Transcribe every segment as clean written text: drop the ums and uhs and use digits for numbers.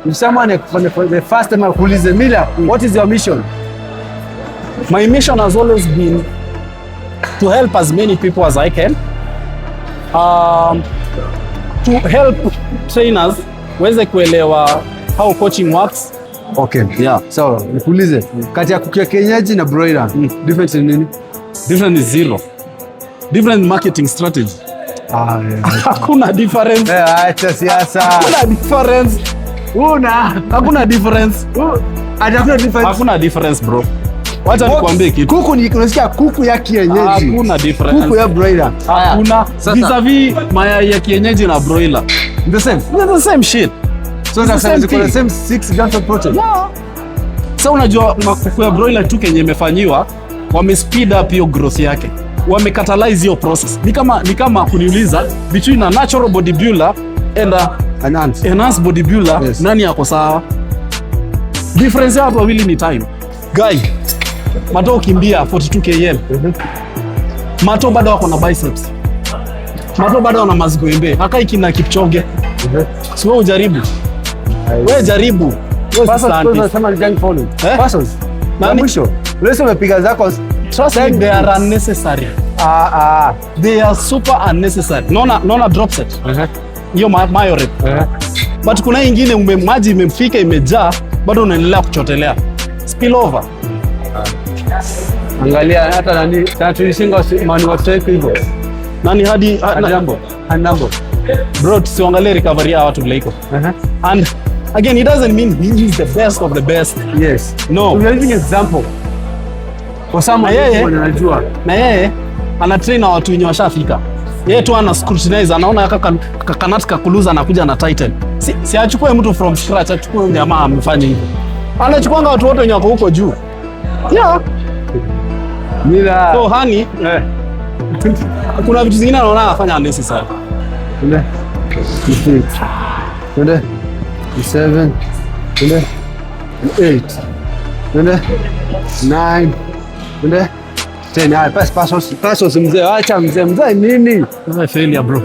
if someone for the first time kuulize Mila, what is your mission? My mission has always been to help as many people as I can. To help trainers waweze kuelewa how coaching works. Okay. Yeah. So, nikuulize, kati ya kuku ya kienyeji na broiler, difference ni nini? Difference is zero. Different marketing strategy. Hakuna difference. Acha siasa. Hakuna difference. Hakuna difference. Hakuna difference bro. Wacha nikwambie kitu. Kuku ni unasikia kuku ya kienyeji. Hakuna difference. Kuku ya broiler. Hakuna. Vis-a-vis mayai ya kienyeji na broiler. The same. The same shit. So that's the same 6 grams of protein. Yeah. So unajua kuku ya broiler tu kenye imefanywa wame speed up hiyo growth yake. Wame catalyze hiyo process. Ni kama kuniuliza between a natural bodybuilder and a enhanced bodybuilder, yes. Nani yako sawa? Difference hapo wawili ni time. Guy, Mato kimbia 42 km. Mato bado wako na biceps. Mato bado wana mazigoembe. Hakai kina Kipchoge. So wewe ujaribu. Wewe jaribu. Wewe sema gang follow. Passes. Na mwisho. Leo umepiga zako. Trust me, they are unnecessary. They are super unnecessary. Naona drop set. Hiyo mayo rep. But kuna nyingine maji imemfika imejaa bado unaendelea kuchotelea. Spill over. Angalia hata nani tulishinga mani wa strike hivyo. Nani hadi Handambo. Bro, tusiangalie recovery ya watu vile iko. And again, it doesn't mean he is the best of the best. Yes. No. We are giving example. Kwa sababu yeye anajua. Na yeye ana train na watu wenye washafika. Yeye tu ana scrutinize, anaona kanati kakuluza anakuja na title. Si achukue mtu from scratch, achukue jamaa amefanya hivyo. Anachukuanga watu wote wenye wako huko juu. Yeah. Mila. So honey, kuna vitu zingine anaona anafanya unnecessary. Ndio. 7 ndio 8 ndio 9 ndio 10. Pasos mzee, acha mzee nini? Failure bro.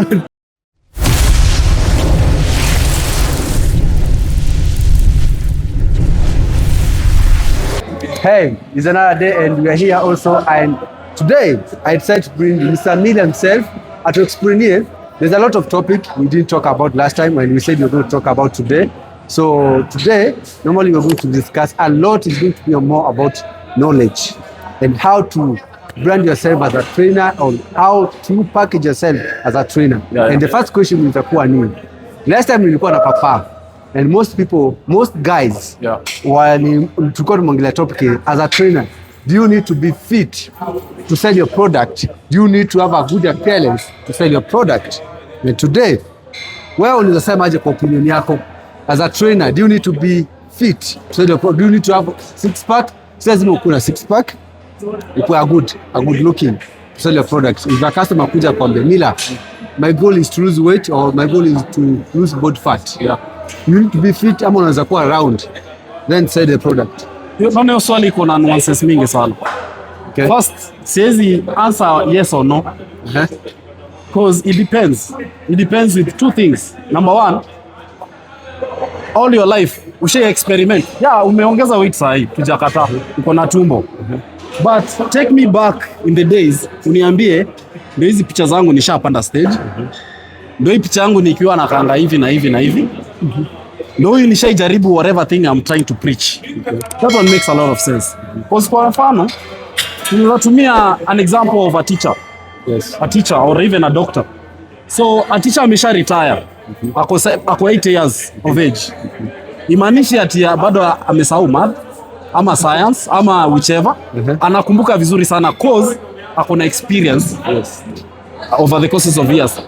Hey, it's another day and we are here also, and today I decided to bring Mr. Mila himself to explain here. There's a lot of topic we didn't talk about last time and we said we're going to talk about today. So today, normally we're going to discuss a lot. Is going to be more about knowledge and how to brand yourself as a trainer or how to package yourself as a trainer. And the first question itakuwa ni, last time nilikuwa na papa and most guys tulikuwa tumeongelea topic as a trainer. Do you need to be fit to sell your product? Do you need to have a good appearance to sell your product? And today, wewe unasema aje kwa opinion yako as a trainer? Do you need to be fit to sell your product? Do you need to have six pack? Lazima uwe na six pack. Uwe a good looking to sell your product. If a customer kuja kwambia, Mila, my goal is to lose weight or my goal is to lose body fat. Yeah. You need to be fit ama unaweza kuwa round, then sell the product. Hiyo swali iko na nuances mingi sana. Okay. First, siwezi answer yes or no. Because it depends. It depends with two things. Number one, all your life ushe experiment. Yeah, umeongeza weight sahi, tujakata. Uko na tumbo. But take me back in the days, uniambie ndio hizi picha zangu nishapanda stage. Ndio hii picha yangu nikiwa na kanga hivi na hivi na hivi. Ndio hii nishaijaribu whatever thing I'm trying to preach. That one makes a lot of sense. Kwa mfano, tunatumia an example of a teacher. Yes. A teacher or even a doctor. So a teacher amesha retire. Ako 8 years of age. Imanishi ati bado amesahau math ama science ama whichever. Anakumbuka vizuri sana cause ako na experience over the courses of years.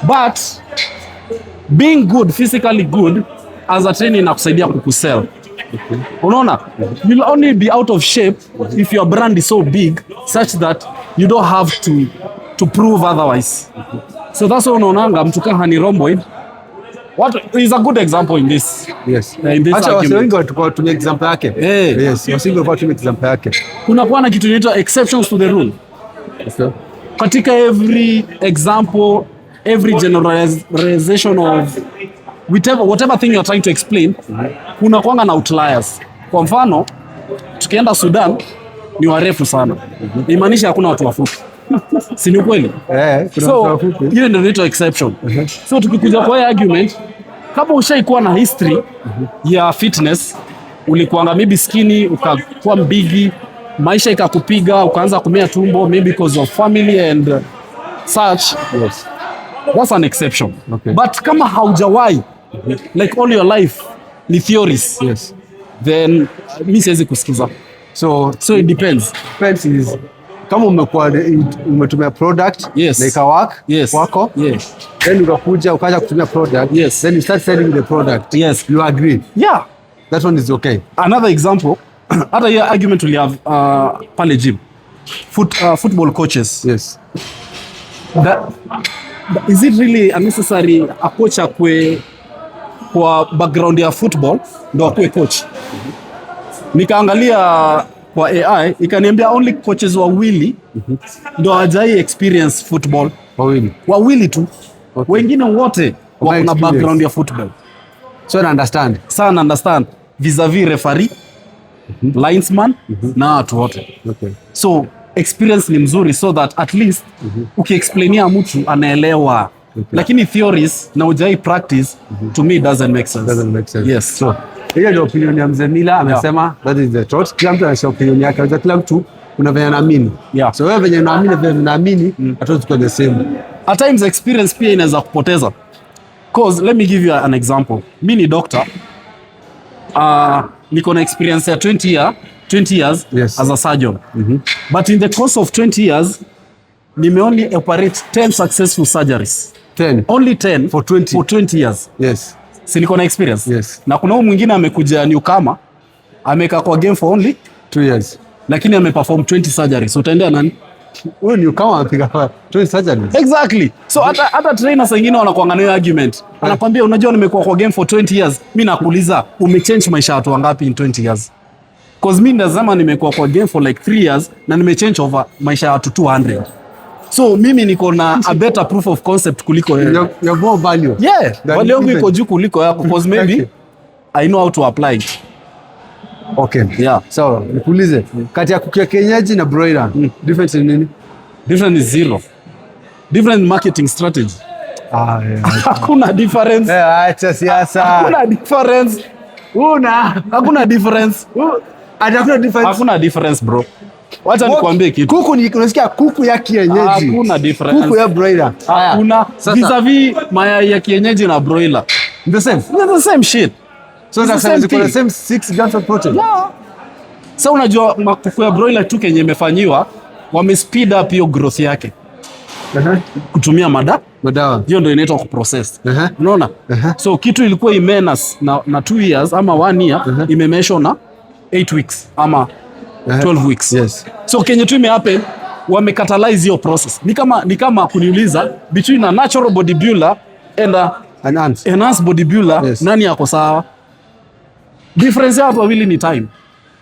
But being good, physically good as a trainer inakusaidia kukusell. Unaona? You'll only be out of shape if your brand is so big such that you don't have to prove otherwise. So that's why unaonanga mtu kama ni rhomboid. What is a good example in this? Yes. In this argument. Acha wengi watatumia example yake. Yes, wasingo watatumia example yake. Kuna kuwa na kitu inaitwa exceptions to the rule. Okay. Katika every example, every generalization of whatever thing you're trying to explain, kuna kwanga na outliers. Kwa mfano, tukienda Sudan ni warefu sana. Imaanisha hakuna watu wafupi. Si ni kweli? So, hiyo ndio inaitwa exception. So tukikuja kwa hii argument, kama ushaikuwa na history ya fitness, ulikuanga maybe skinny, ukakuwa mbigi, maisha ikakupiga, ukaanza kumea tumbo maybe because of family and such. Yes. That's an exception. Okay. But kama haujawahi like all your life ni theories. Yes. Then mimi siwezi kusikiza. So it depends. Depends is kama umetumia product yes. na ika-work yes. wako yes. Then ukaja kutumia product yes. Then you start selling the product. Yes. You agree? Yeah. That one is okay. Another example, hata hiyo argument we have pale gym. Football coaches. Yes. Is it really unnecessary a coach akwe kwa background ya football ndo akwe coach? Nikaangalia kwa AI ikaniambia only coaches wawili ndo hawajai experience football. Wawili tu. Okay. Wengine wote wako na background ya football. So I understand. Sana understand vis-a-vis referee, linesman na watu wote. Okay. So experience ni mzuri so that at least ukiexplainia mtu anaelewa. Okay. Lakini theories na hujai practice to me doesn't make sense. Yes. So hiyo ndio opinion ya Mzee Mila amesema that is the truth. Kila mtu ana opinion yake. Kila mtu kuna venye anaamini. Yeah. So wewe venye unaamini venye unaamini hata tuko the same. At times experience pia inaweza kupoteza. Cause let me give you an example. Mimi ni doctor. Niko na experience ya 20 years yes. as a surgeon. But in the course of 20 years, nime only operate 10 successful surgeries. 10? Only 10 for 20 years. Yes. Si niko na experience. Yes. Na kuna mwingine amekuja newcomer, ameka kwa game for only 2 years. Lakini ameperform 20 surgeries. So utaendea nani? Wewe newcomer amepiga 20 surgeries. Exactly. So hata trainers wengine wanakuanga na argument. Anakuambia unajua nimekuwa kwa game for 20 years. Mimi nakuuliza umechange maisha ya watu wangapi in 20 years? Cause mimi ndazama nimekuwa kwa game for like 3 years na nimechange over maisha ya watu 200. So mimi niko na a better proof of concept kuliko wewe. Your more value. Yeah. Value yangu iko juu kuliko yako because maybe I know how to apply it. Okay. Yeah. So, nikuulize kati ya kuku ya kienyeji na broiler, difference ni nini? Difference is zero. Different marketing strategy. Yeah. Hakuna difference. Acha siasa. Hakuna difference. Hakuna difference. Hakuna difference bro. Wacha nikwambie kitu. Kuku ni unasikia kuku ya kienyeji. Hakuna difference. Kuku ya broiler. Hakuna. Vis-a-vis mayai ya kienyeji na broiler. The same. The same shit. So that's the same 6 grams of protein. Yeah. So unajua kuku ya broiler tu kenye imefanywa wame speed up hiyo growth yake. Kutumia madawa. Hiyo ndio inaitwa kuprocess. Unaona? So kitu ilikuwa imenas na 2 years ama 1 year imemeshwa na 8 weeks ama 12 weeks. Yes. So kenye tu imehappen wamecatalyze hiyo process. Ni kama kuniuliza between a natural bodybuilder and a enhanced bodybuilder, yes. Nani yako sawa? Difference ya watu wawili ni time.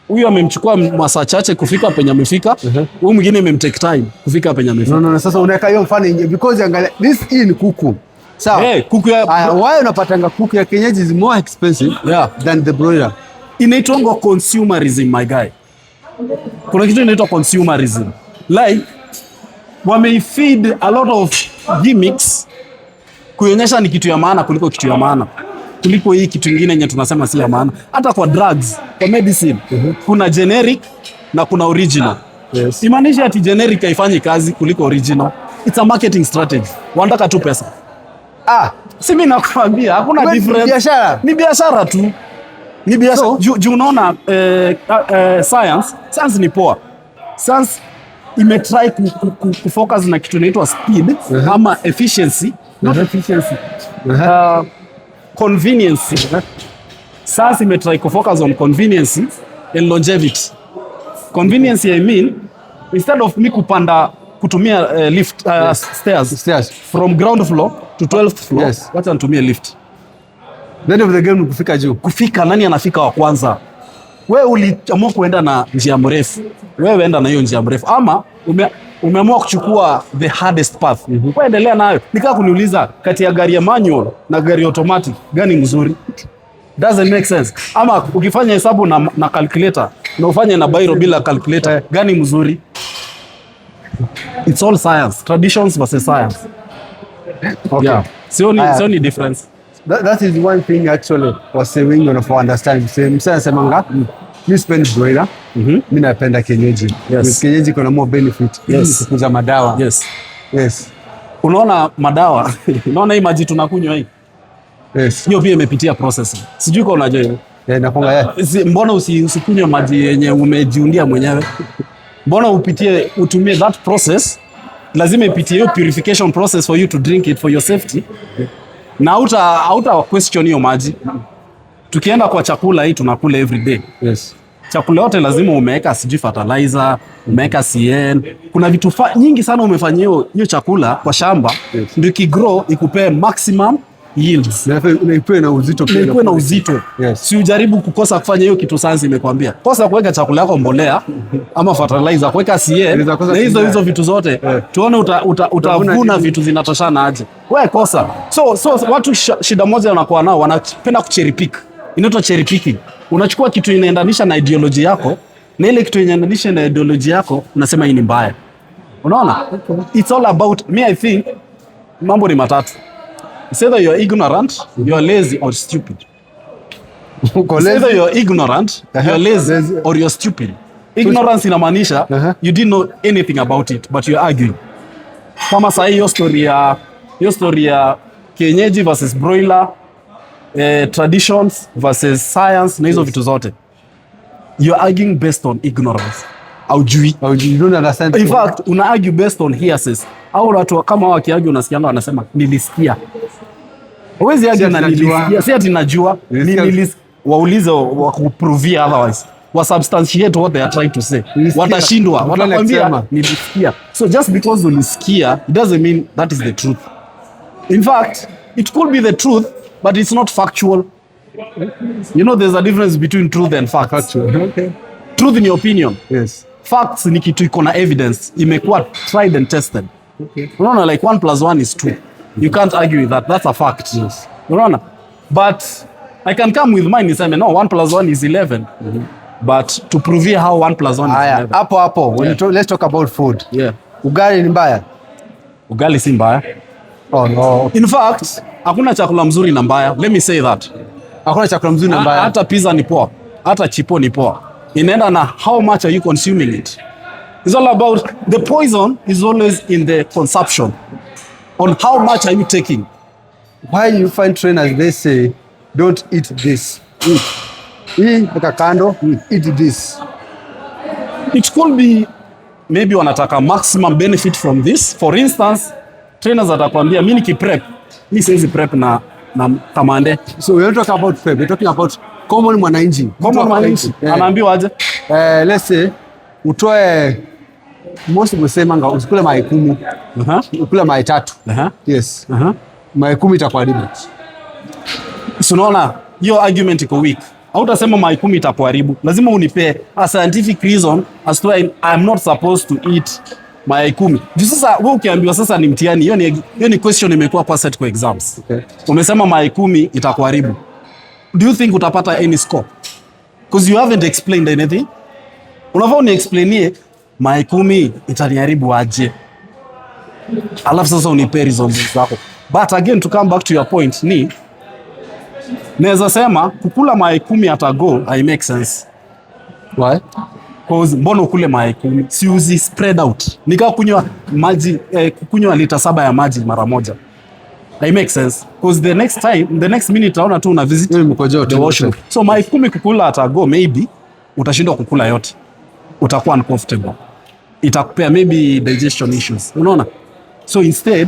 Huyu amemchukua masaa chache kufika penye amefika. Huyu mwingine imemtake time kufika penye amefika. No, sasa unaweka hiyo mfano nje because angalia this ni kuku. Sawa. Kuku ya why unapatanga kuku ya kienyeji is more expensive than the broiler. Inaitwa consumerism my guy. Kuna kitu inaitwa consumerism. Like wamefeed a lot of gimmicks kuonyesha ni kitu ya maana kuliko kitu ya maana. Kuliko hii kitu kingine yenye tunasema si ya maana. Hata kwa drugs, kwa medicine, kuna generic na kuna original. Yes. Imaanisha ati generic haifanyi kazi kuliko original. It's a marketing strategy. Wanataka tu pesa. Si mimi nakwambia hakuna difference. Biashara. Ni biashara tu. Ni biashara. Juu unaona science ni poa. Science imetry kufocus na kitu inaitwa speed ama efficiency, not efficiency. Convenience. Sasa imetry kufocus on convenience and longevity. Convenience I mean instead of me kupanda kutumia lift stairs from ground floor to 12th floor, yes. Wacha nitumie lift. The end of the game ni kufika juu. Kufika nani anafika wa kwanza? Wewe uliamua kuenda na njia mrefu. Wewe enda na hiyo njia mrefu ama umeamua kuchukua the hardest path. Wewe endelea nayo. Nikaa kuniuliza kati ya gari ya manual na gari automatic gani mzuri? Doesn't make sense. Ama ukifanya hesabu na calculator na ufanye na biro bila calculator gani mzuri? It's all science. Traditions versus science. Okay. Yeah. Sioni difference. That is one thing actually was saying on for understand. Msana semanga mi spend broiler. Mi napenda kienyeji. Yes. Kienyeji kuna more benefit. Yes. Kukuza madawa. Yes. Yes. Unaona madawa. Unaona hii maji tunakunywa hii. Yes. Hiyo pia imepitia processing. Sijui kwa unajua hiyo. Nakonga Mbona usikunywe maji yenye umejiundia mwenyewe? Mbona utumie that process? Lazima ipitie hiyo purification process for you to drink it for your safety. Na hauta question hiyo maji. Tukienda kwa chakula hii tunakula every day. Yes. Chakula yote lazima umeweka sijui fertilizer, umeweka CN. Kuna vitu nyingi sana umefanyia hiyo chakula kwa shamba. Yes. Ndio ikigrow ikupee maximum yields. Na ikuwe na uzito pia. Ikuwe na uzito. Yes. Si ujaribu kukosa kufanya hiyo kitu science imekwambia. Kosa kuweka chakula yako mbolea ama fertilizer, kuweka CN na hizo vitu zote. Tuone utavuna vitu zinatoshana aje. Wewe kosa. So watu shida moja wanakuwa nao, wanapenda kucherry pick. Inaitwa cherry picking. Unachukua kitu inaendanisha na ideology yako na ile kitu inaendanisha na ideology yako unasema hii ni mbaya. Unaona? It's all about me. I think mambo ni matatu. It's either you're ignorant, you're lazy or stupid. It's either you're ignorant, you're lazy or you're stupid. Ignorance inamaanisha you didn't know anything about it but you're arguing. Kama saa hiyo story ya kienyeji versus broiler, traditions versus science na hizo vitu zote. You're arguing based on ignorance. Aujui. You don't understand. In fact, una argue based on hearsays. Au watu kama wakiargue unasikianga wanasema nilisikia. Huwezi argue na nilisikia. Si ati najua. Waulize wa kuprovia otherwise. Wa substantiate what they are trying to say. Watashindwa. Watakwambia nilisikia. So just because ulisikia, it doesn't mean that is the truth. In fact, it could be the truth, but it's not factual. You know there's a difference between truth and facts. Factual. Okay. Truth in your opinion. Yes. Facts ni kitu iko na evidence, imekuwa tried and tested. Okay. Unaona, like 1 + 1 is 2. You can't argue with that. That's a fact. Yes. Unaona? But I can come with mine and say no, 1 + 1 is 11. But to prove how 1 + 1 is 11. Hapo. Let's talk about food. Yeah. Ugali ni mbaya? Ugali si mbaya. Oh no. In fact, hakuna chakula mzuri na mbaya. Let me say that. Hakuna chakula mzuri na mbaya. Hata pizza ni poa. Hata chipo ni poa. Inaenda na how much are you consuming it. It's all about the poison is always in the consumption. On how much are you taking. Why you find trainers they say don't eat this. Hii weka kando, eat this. It could be maybe wanataka maximum benefit from this. For instance, trainers atakwambia mimi nikiprep, mimi siwezi prep na kamande. So we don't talk about prep, we're talking about common mwananchi. Anaambiwa aje? Let's say utoe most msemanga usikule mayai 10. Ukule mayai 3. Yes. Mayai 10 itakuharibu. Unaona hiyo argument iko weak. Hautasema mayai 10 itakuharibu. Lazima unipe a scientific reason as to why I'm not supposed to eat mayai 10. Juu sasa wewe ukiambiwa sasa ni mtihani, hiyo ni question imekuwa kwa set kwa exams. Okay. Umesema mayai 10 itakuharibu. Do you think utapata any score? Because you haven't explained anything. Unafaa uniexplainie mayai 10 itaniharibu aje. Alafu sasa unipe reasons zako. But again to come back to your point ni naweza sema kukula mayai 10 atago I make sense. Why? Because mbona ukule mayai 10? Si uzi spread out. Nika kunywa maji kunywa lita 7 ya maji mara moja. I make sense. Because the next minute naona tu una visit the washroom. So mayai 10 kukula atago maybe utashindwa kukula yote. Utakuwa uncomfortable. Itakupea maybe digestion issues. Unaona? So instead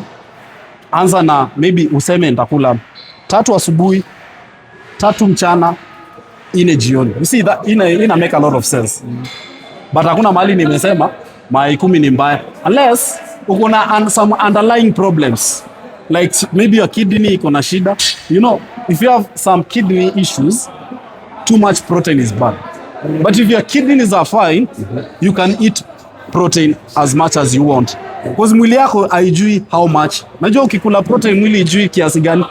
anza na maybe useme nitakula 3 asubuhi, 3 mchana, 4 jioni. You see that ina make a lot of sense. But hakuna mahali nimesema mayai 10 ni mbaya unless uko na some underlying problems. Like maybe your kidney iko na shida. You know, if you have some kidney issues, too much protein is bad. But if your kidneys are fine, you can eat protein as much as you want. Because mwili yako haijui how much. Unajua ukikula protein mwili haijui kiasi gani.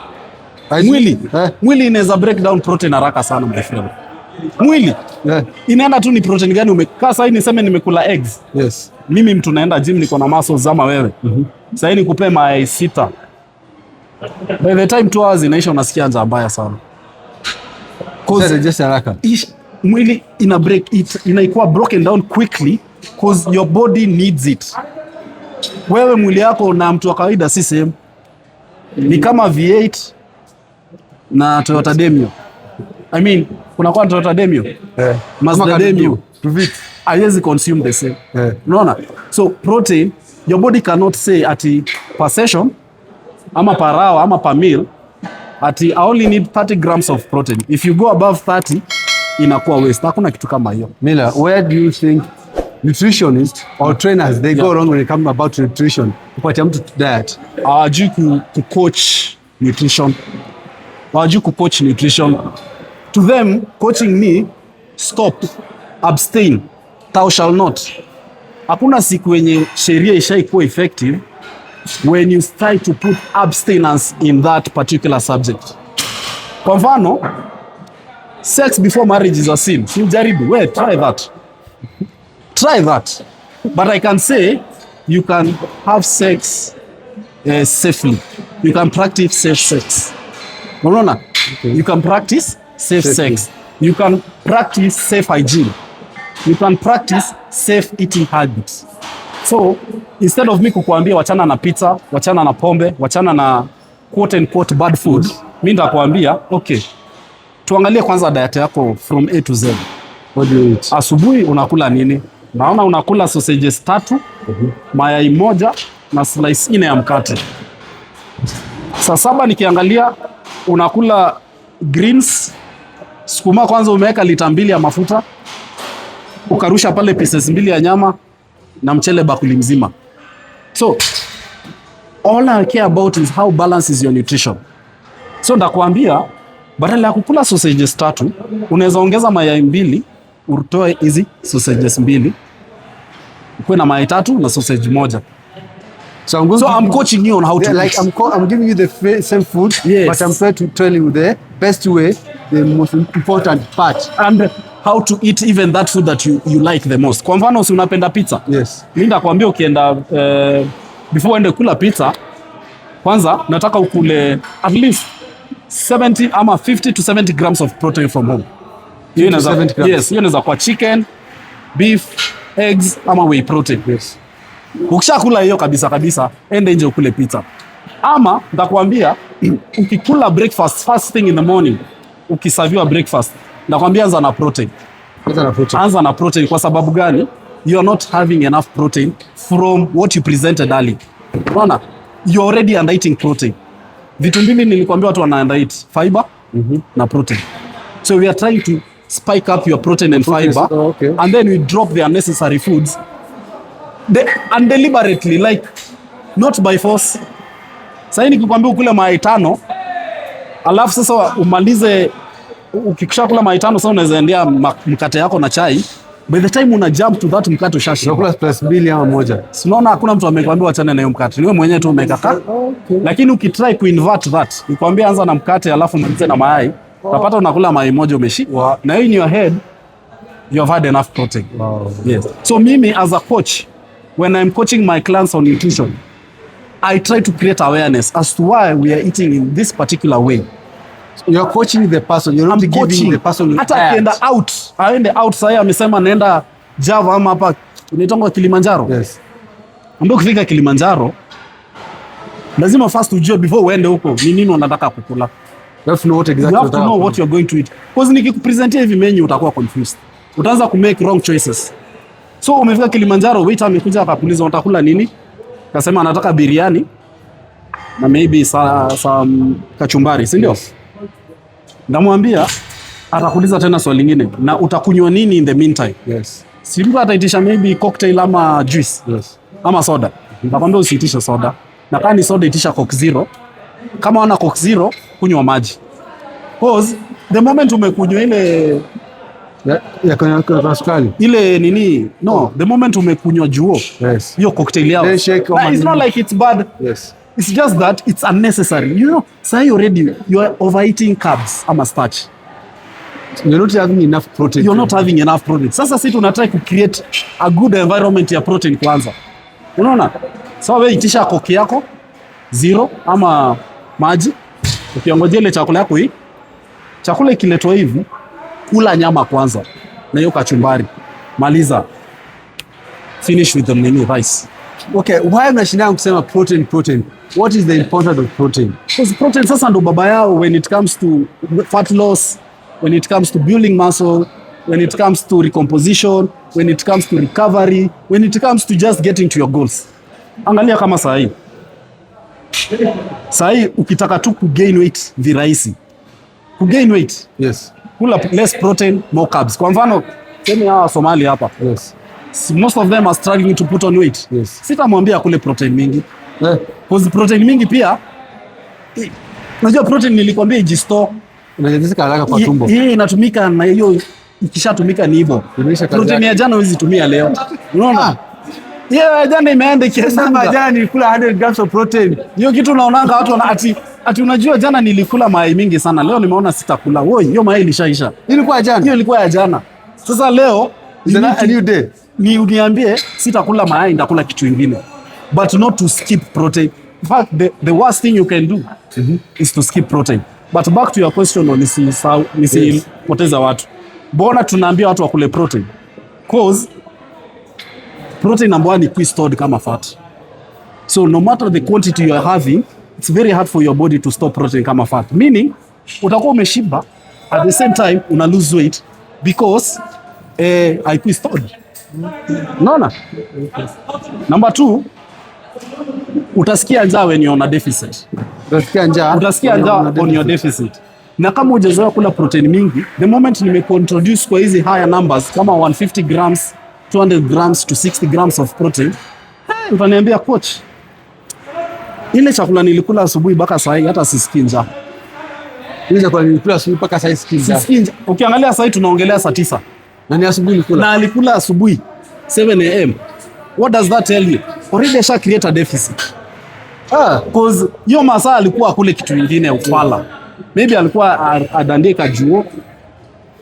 Mwili inaweza break down protein haraka sana my friend. Mwili inaenda tu ni protein gani umekaa. Sasa niseme nimekula eggs. Yes. Mimi mtu naenda gym niko na muscles zama wewe. Sasa nikupe mayai 6. By the time 2 hours inaisha unasikia njaa mbaya sana. Cause just haraka. Mwili inaikuwa broken down quickly because your body needs it. Wewe mwili yako na mtu wa kawaida si same. Ni kama V8 na Toyota Demio. I mean, kuna kwa Toyota Demio. Mazda Demio. Haiwezi consume the same. Unaona? So protein, your body cannot say ati per session ama per hour ama per meal ati I only need 30 grams of protein. If you go above 30 inakuwa waste. Hakuna kitu kama hiyo. Mila, where do you think nutritionists or trainers they go wrong when it comes about nutrition? Kupatia mtu diet. Hawajui coach nutrition. Hawajui coach nutrition. To them, coaching me, stop, abstain, thou shall not. Hakuna siku yenye sheria ishaikuwa effective when you try to put abstinence in that particular subject. Kwa mfano, sex before marriage is a sin. Jaribu, try that. Try that. But I can say you can have sex safely. You can practice safe sex. Unaona? You can practice safe sex. You can practice safe hygiene. You can practice safe eating habits. So, instead of me kukuambia wachana na pizza, wachana na pombe, wachana na quote and quote bad food, mimi nitakwambia, okay, tuangalie kwanza diet yako from A to Z. What do you eat? Asubuhi unakula nini? Naona unakula sausages 3, mayai 1 na slice 4 ya mkate. Saa 7 nikiangalia unakula greens, sukuma kwanza umeweka lita 2 ya mafuta, ukarusha pale pieces 2 ya nyama na mchele bakuli mzima. So all I care about is how balanced is your nutrition. So ndakwambia badala ya kukula sausages 3 unaweza ongeza mayai 2, utoe hizi sausages 2, ukuwe na mayai 3 na sausage 1. So I'm coaching you on how to like eat. I'm giving you the same food, yes, but I'm trying to tell you the best way, the most important part, and how to eat even that food that you like the most. Kwa mfano, si unapenda pizza? Yes. Mimi ndakwambia ukienda before uende kula pizza, kwanza nataka ukule at least 70 ama 50 to 70 grams of protein from home. Hiyo inaweza kwa chicken, beef, eggs ama whey protein. Yes. Ukishakula hiyo kabisa, ende nje ukule pizza. Ama ndakwambia ukikula breakfast first thing in the morning, ukiserviwa breakfast, ndakwambia anza na protein. Anza na protein kwa sababu gani? You are not having enough protein from what you presented early. Unaona? You already under eating protein. Vitu mbili nilikwambia watu wana under eat, fiber na protein. So we are trying to spike up your protein and fiber, and then we drop the unnecessary foods. And deliberately, like not by force. Sasa nikikwambia ukule mayai 5, alafu sasa umalize, ukikisha mayai 5 sasa unaweza endea mkate yako na chai. By the time una jump to that mkate ushashi. Unakula plus 2 ama 1. Unaona hakuna mtu amekwambia achane na hiyo mkate. Ni wewe mwenyewe tu umekaka. Lakini ukitry kuinvert that, nikwambia anza na mkate alafu malize na mayai, utapata unakula mayai 1 umeshi. Na in your head you have had enough protein. Yes. So mimi as a coach, when I'm coaching my clients on nutrition, I try to create awareness as to why we are eating in this particular way. You're coaching the person, you're not giving the person. Hata akienda out, aende out sasa amesema naenda Java ama hapa inaitwa Kilimanjaro. Yes. Ambapo ukifika Kilimanjaro lazima first ujue before uende huko ni nini unataka kukula. You have to know what exactly you have to know what you're going to eat. Because nikikupresentia hivi menu utakuwa confused. Utaanza ku make wrong choices. So umefika Kilimanjaro, waiter amekuja akakuuliza utakula nini? Akasema anataka biriani na maybe some kachumbari, si ndio? Yes. Ndamwambia atakuuliza tena swali lingine, na utakunywa nini in the meantime? Yes. Si mtu ataitisha maybe cocktail ama juice. Yes. Ama soda. Nakwambia usiitishe soda. Na kama ni soda itisha Coke Zero. Kama una Coke Zero, kunywa maji. Because the moment umekunywa ile Ya kwa sukari. Ile nini? No, the moment umekunywa juo. Yes. Hiyo cocktail yao. Then shake It's not like it's bad. Yes. It's just that it's unnecessary. You know, say already you are overeating carbs ama starch. You're not having enough protein. You're not having enough protein. Sasa sisi tunataka ku create a good environment ya protein kwanza. Unaona? Sawa, wewe itisha koki yako 0 ama maji. Ukiongojea ile chakula yako hii. Chakula ikiletwa hivi, kula nyama kwanza. Na hiyo kachumbari. Maliza. Finish with the rice. Okay, why mnashinda kusema protein? What is the importance of protein? Because protein sasa ndo baba yao when it comes to fat loss, when it comes to building muscle, when it comes to recomposition, when it comes to recovery, when it comes to just getting to your goals. Angalia kama sahi ukitaka tu kugain weight virahisi. Kugain weight. Yes. Kula less protein, more carbs. Kwa mfano, sema hawa Somali hapa. Yes. Most of them are struggling to put on weight. Yes. Sitamwambia kule protein mingi. Because protein mingi pia, unajua protein nilikwambia ijistore. Inajazika haraka kwa tumbo. Hii inatumika na hiyo ikishatumika ni hivyo. Protein ya jana huwezi tumia leo. Unaona? Yeah, jana imeenda kiasi. Jana nilikula 100 grams of protein. Hiyo kitu unaonanga watu ati unajua jana nilikula mayai mingi sana. Leo nimeona sitakula. Woi, hiyo mayai ilishaisha. Ilikuwa jana. Hiyo ilikuwa ya jana. Sasa leo is a new day. Niambie sitakula mayai, nitakula kitu kingine. But not to skip protein. In fact, the worst thing you can do is to skip protein. But back to your question on poteza watu. Mbona tunaambia watu wakule protein? Cause protein number one is stored kama fat. So no matter the quantity you are having, it's very hard for your body to store protein kama fat. Meaning, utakuwa umeshiba, at the same time una lose weight because haikuwa stored. Unaona? Number two, utasikia njaa when you're on a deficit. Utasikia njaa on your deficit. Na kama hujazoea kula protein mingi, the moment nimekuintroduce kwa hizi higher numbers kama 150 grams, 200 grams to 60 grams of protein, utaniambia coach, ile chakula nilikula asubuhi mpaka saa hii hata sisikii njaa. Ile chakula nilikula asubuhi mpaka saa hii sisikii njaa. Ukiangalia saa hii tunaongelea saa 9. Na ni asubuhi nilikula. Na alikula asubuhi 7 am. What does that tell you? Already asha create a deficit. Because hiyo masaa alikuwa akule kitu kingine ufala. Maybe alikuwa adandika juo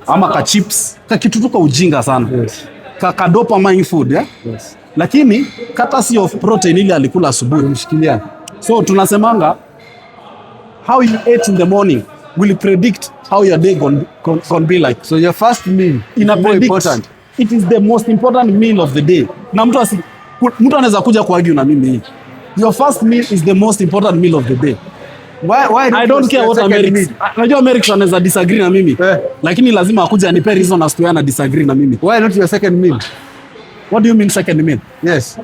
ama ka chips, ka kitu tuka ujinga sana. Yes. Ka dopamine food, yeah? Yes. Lakini courtesy of protein ile alikula asubuhi mshikilia. So tunasemanga how you ate in the morning will predict how your day gonna be like. So your first meal is more important. It is the most important meal of the day. Na mtu anaweza kuja kuargue na mimi hii. Your first meal is the most important meal of the day. Why I don't care what Americans. Najua Americans wanaweza disagree na mimi. Lakini lazima akuje anipe reason as to why disagree na mimi. Why not your second meal? What do you mean second meal? Yes.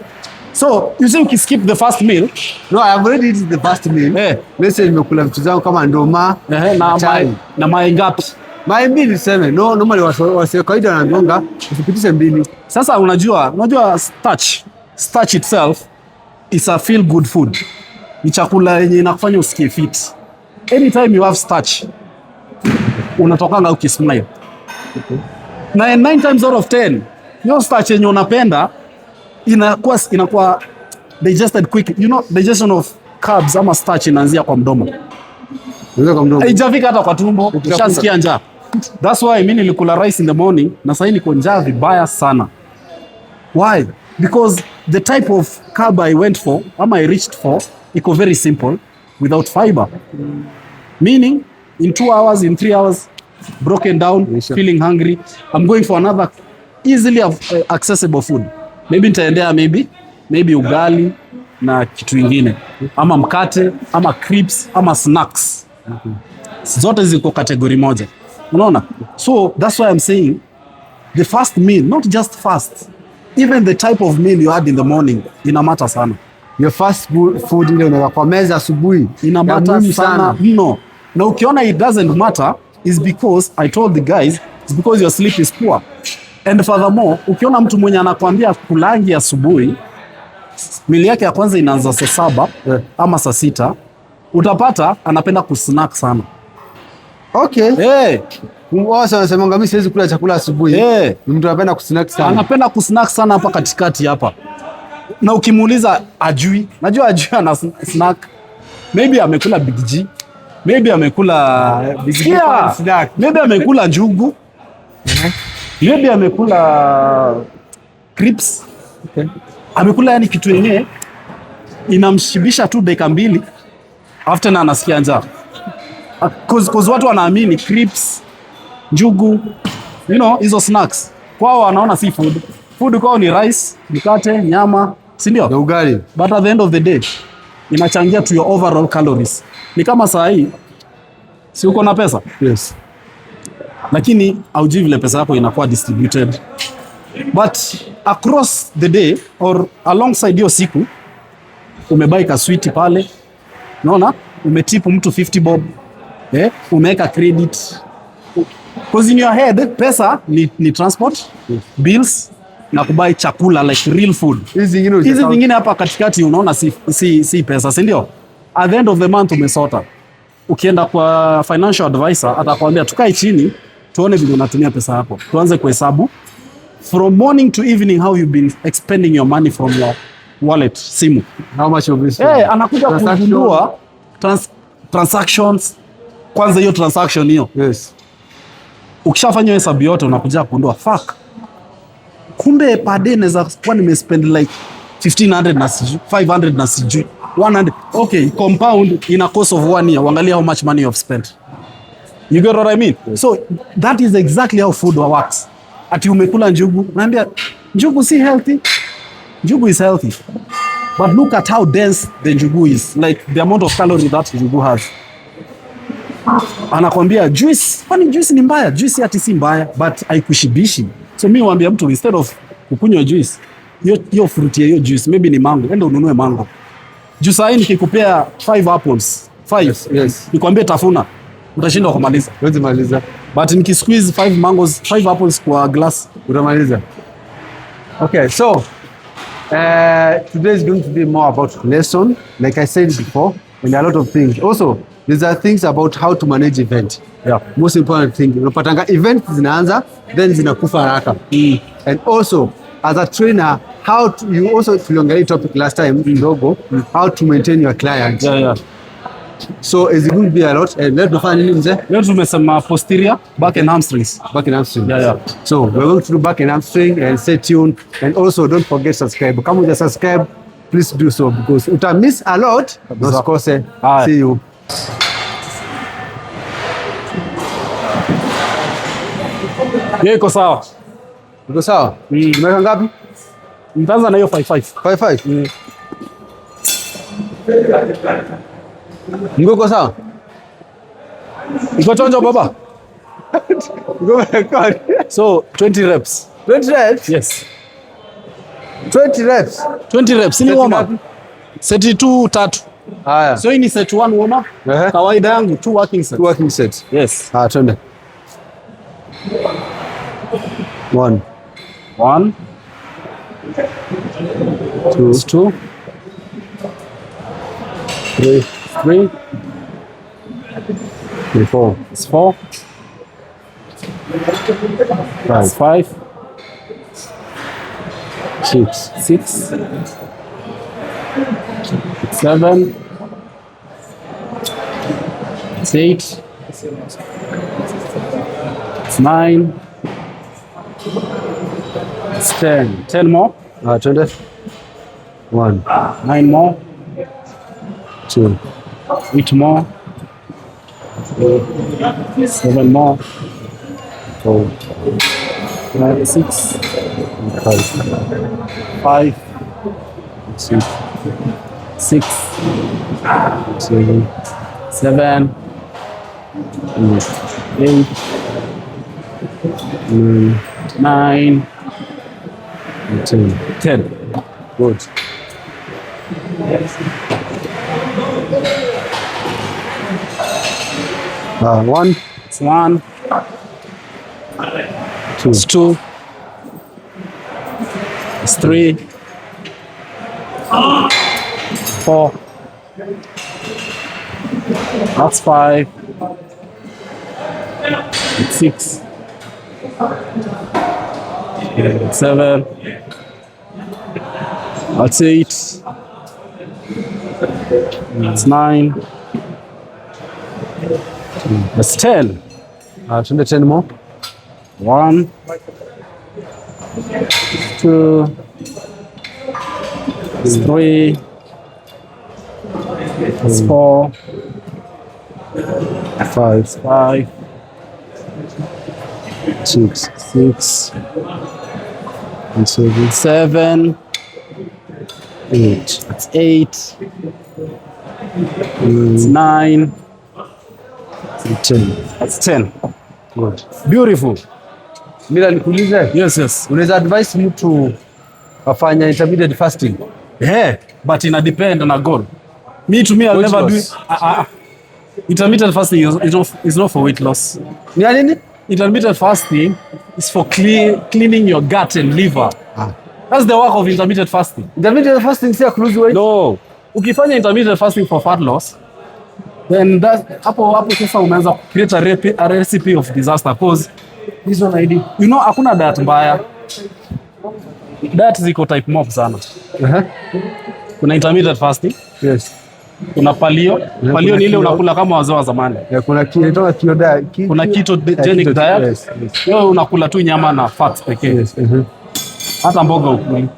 So, you think you skip the first meal? No, I have already eaten the first meal. Let's say nimekula vitu zangu kama ndoma, na mayai ngapi? Mayai mbili niseme. No, normally wase kawaida wanagonga usipitishe mbili. Sasa unajua starch itself is a feel good food. Ni chakula yenye inakufanya usikie fit. Anytime you have starch, unatokanga ukismile. Na 9 times out of 10, hiyo starch yenye unapenda inakuwa digested quick. You know, digestion of carbs ama starch inaanzia kwa mdomo. Haijafika hata kwa tumbo, ushasikia njaa. That's why mimi nilikula rice in the morning na sasa niko njaa vibaya sana. Why? Because the type of carb I went for, I reached for, iko very simple, without fiber. Meaning, in 2 hours, in 3 hours, broken down, feeling hungry, I'm going for another easily accessible food. Maybe nitaendea maybe ugali na kitu ingine. Ama mkate, ama crepes, ama snacks. Zote ziko kategori moja. Unaona? So, that's why I'm saying, the first meal, not just fast, even the type of meal you had in the morning ina matter sana. Your first food ile unaweka kwa meza asubuhi ina matter sana mno. Na ukiona it doesn't matter is because I told the guys it's because your sleep is poor. And furthermore, ukiona mtu mwenye anakuambia kulangi asubuhi, mili yake ya kwanza inaanza saa 7 ama saa 6, utapata anapenda kusnack sana. Okay. Wao wanasema mimi siwezi kula chakula asubuhi. Eh. Ni mtu anapenda kusnack sana. Anapenda kusnack sana hapa katikati hapa. Na ukimuuliza ajui. Najua ajui ana snack. Maybe amekula Big G. Maybe amekula Big G yeah. snack. Maybe amekula njugu. Maybe amekula crips. Okay. Amekula yani kitu yenyewe inamshibisha tu dakika 2 after na anasikia njaa. Cause watu wanaamini crips, njugu, you know, hizo snacks. Kwao wanaona si food. Food kwao ni rice, mkate, nyama, si ndio? Na ugali. But at the end of the day, inachangia to your overall calories. Ni kama saa hii, si uko na pesa? Yes. Lakini haujui vile pesa yako inakuwa distributed. But across the day or alongside hiyo siku, umebuy ka sweet pale, unaona? Umetipu mtu 50 bob, umeweka credit. Because in your head, pesa ni transport, bills, na kubuy chakula like real food. Hizi zingine hapa katikati unaona si pesa, si ndio? At the end of the month umesota. Ukienda kwa financial advisor atakwambia tukae chini tuone vile unatumia pesa yako. Tuanze kuhesabu from morning to evening how you've been expending your money from your wallet, simu. How much of this? Anakuja kugundua transactions. Kwanza hiyo transaction hiyo. Yes. Ukishafanya hesabu yote unakuja kugundua fuck. Kumbe per day naweza kuwa nimespend like 1500 na siju, 500 na siju, 100. Okay, compound in a course of 1 year. Angalia how much money you have spent. You get what I mean? Yes. So that is exactly how food works. Ati umekula njugu, naambia njugu si healthy. Njugu is healthy. But look at how dense the njugu is. Like the amount of calorie that njugu has. Anakwambia juice, kwani juice ni mbaya? Juice ati si mbaya, but haikushibishi. So mimi waambia mtu instead of kukunywa juice, hiyo fruit ya hiyo juice, maybe ni mango, enda ununue mango. Juice hii nikikupea 5 apples, 5. Yes. Nikwambie tafuna, utashinda kumaliza. Huwezi maliza. But nikisqueeze 5 mangoes, 5 apples kwa glass, utamaliza. Okay, so today is going to be more about lesson, like I said before, and a lot of things. Also, these are things about how to manage event. Yeah. Most important thing, unapatanga event zinaanza, then zinakufa haraka. And also, as a trainer, how to, you also tuliongelea topic last time kidogo, how to maintain your client. Yeah. So is going to be a lot. And leo tunafanya nini mzee? Leo tumesema posterior, back and hamstrings. Back and hamstring. Yeah. So we're going to do back and hamstring, and stay tuned. And also don't forget subscribe. Kama uja subscribe, please do so because uta miss a lot. Usikose. See you. Yeye iko sawa. Iko sawa? Umeweka ngapi? Nitaanza na hiyo 55. 55. Mguu uko sawa? Iko chonjo baba. Go record. So 20 reps. 20 reps? Yes. 20 reps. 20 reps. Ni warm up. Set 2 3. Haya. So hii ni set 1 warm up. Kawaida yangu 2 working sets. 2 working sets. Yes. Twende. 1 2 2 3 4 4 5 6 7 8 9 10 more. Twende. 1 9 more. 2 8 more. 7 more. 4 6 5 6 7 8 9 10. Good. One. It's 1. 2. It's 2. It's 3. 4. That's 5. It's 6. It's 7. That's 8. It's 9. That's 10. Tunde 10 more. 1, 2, 3, 4, 5, 6, 7, 8. That's 8. It's 9. 10. That's 10. Good. Beautiful. Mila nikuulize. Yes. Unaweza advise mtu afanya intermittent fasting? Yeah, but ina depend on a goal. To me, I'll never do intermittent fasting is not for weight loss. Ni nini? Intermittent fasting is for cleaning your gut and liver. That's the work of intermittent fasting. Intermittent fasting si ya lose weight? No. Ukifanya intermittent fasting for fat loss, then hapo sasa umeanza create a recipe of disaster, cause hizo na idea. You know, hakuna diet mbaya. Diet ziko type mob sana. Kuna intermittent fasting. Yes. Kuna paleo. Paleo ni ile unakula kama wazee wa zamani. Kuna keto diet. Kuna ketogenic diet. Yes. Wewe unakula tu nyama na fats pekee. Yes. Hata mboga ukuli.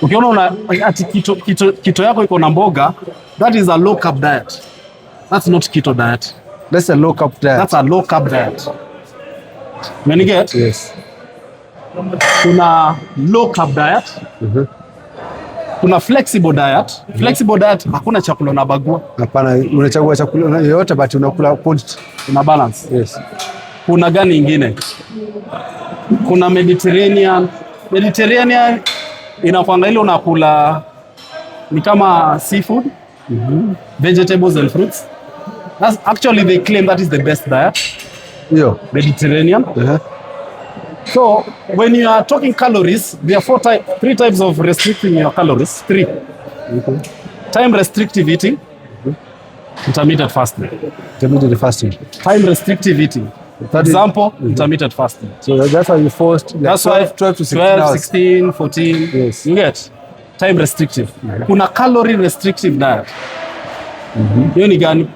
Ukiona ati keto yako iko na mboga, that is a low carb diet. That's not keto diet. That's a low carb diet. That's a low carb diet. When you get? Yes. Kuna low carb diet. Kuna flexible diet. Flexible diet hakuna chakula unabagua. Hapana, unachagua chakula yoyote but unakula point. Una balance. Yes. Kuna gani ingine? Kuna Mediterranean. Mediterranean inakwanga ile unakula ni kama seafood, vegetables and fruits. That's actually they claim that is the best diet. Yo. Mediterranean. So when you are talking calories, there are 3 types of restricting your calories. 3. Time restrictive eating, intermittent fasting. Intermittent fasting. Time restrictive eating. For example, intermittent fasting. So that's why you forced. That's 12 to 16 hours. 16, 14. Yes. You get time restrictive. Kuna calorie restrictive diet. Hiyo ni gani?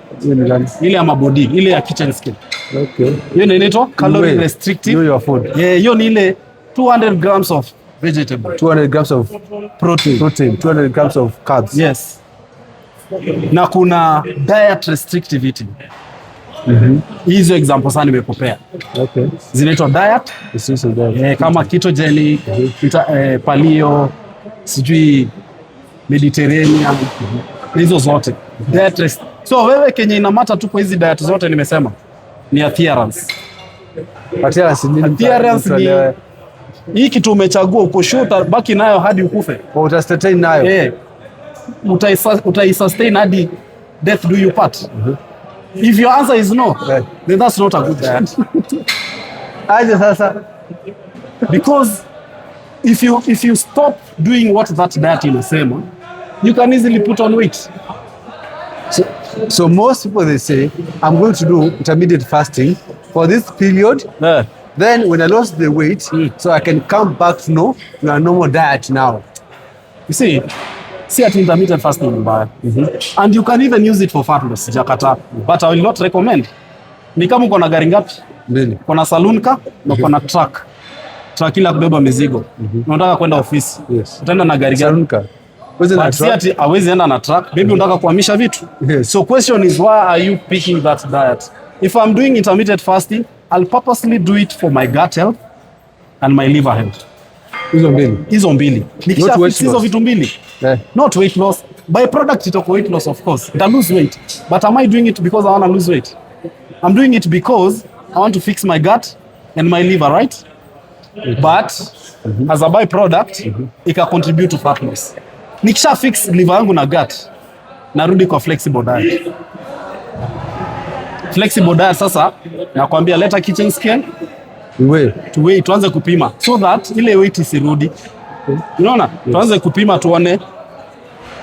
Ile ya mabodi, ile ya kitchen skill. Okay. Hiyo ni inaitwa calorie restrictive. Know your food. Yeah, hiyo ni ile 200 grams of vegetable. 200 grams of protein. 200 grams of carbs. Yes. Na kuna diet restrictive eating. Hizo example sana nimekupea. Okay. Zinaitwa diet restrictive diet. Kama ketogenic, paleo, sijui Mediterranean. Hizo zote. Diet so wewe Kenya inamata tu kwa hizi diet zote nimesema ni adherence. Adherence ni hii kitu umechagua uko sure baki nayo hadi ukufe. Utasustain nayo. Utai-sustain hadi death do you part. If your answer is no, then that's not a good diet. Aje sasa. Because if you stop doing what that diet inasema, you can easily put on weight. So most people they say, I'm going to do intermittent fasting for this period. Then when I lost the weight, so I can come back to a normal diet now. You see at intermittent fasting mbaya. And you can even use it for fat loss, jakata. But I will not recommend. Ni kama uko na gari ngapi? Mbili. Kuna saloon car na kuna truck. Truck ila kubeba mizigo. Unataka kwenda ofisi. Yes. Utaenda na gari gani? Saloon car. Ati hawezi enda na truck. Maybe unataka kuhamisha vitu. Yes. So question is, why are you picking that diet? If I'm doing intermittent fasting, I'll purposely do it for my gut health and my liver health. Hizo mbili. Nikishafix hizo vitu mbili. Not weight loss. By product itakuwa weight loss, of course. Ita lose weight. But am I doing it because I want to lose weight? I'm doing it because I want to fix my gut and my liver, right? But as a byproduct, ika contribute to fat loss. Nikisha fix liver yangu na gut, narudi kwa flexible diet. Flexible diet sasa, nakwambia leta kitchen scale, tuanze kupima so that ile weight isirudi. Unaona? Tuanze kupima tuone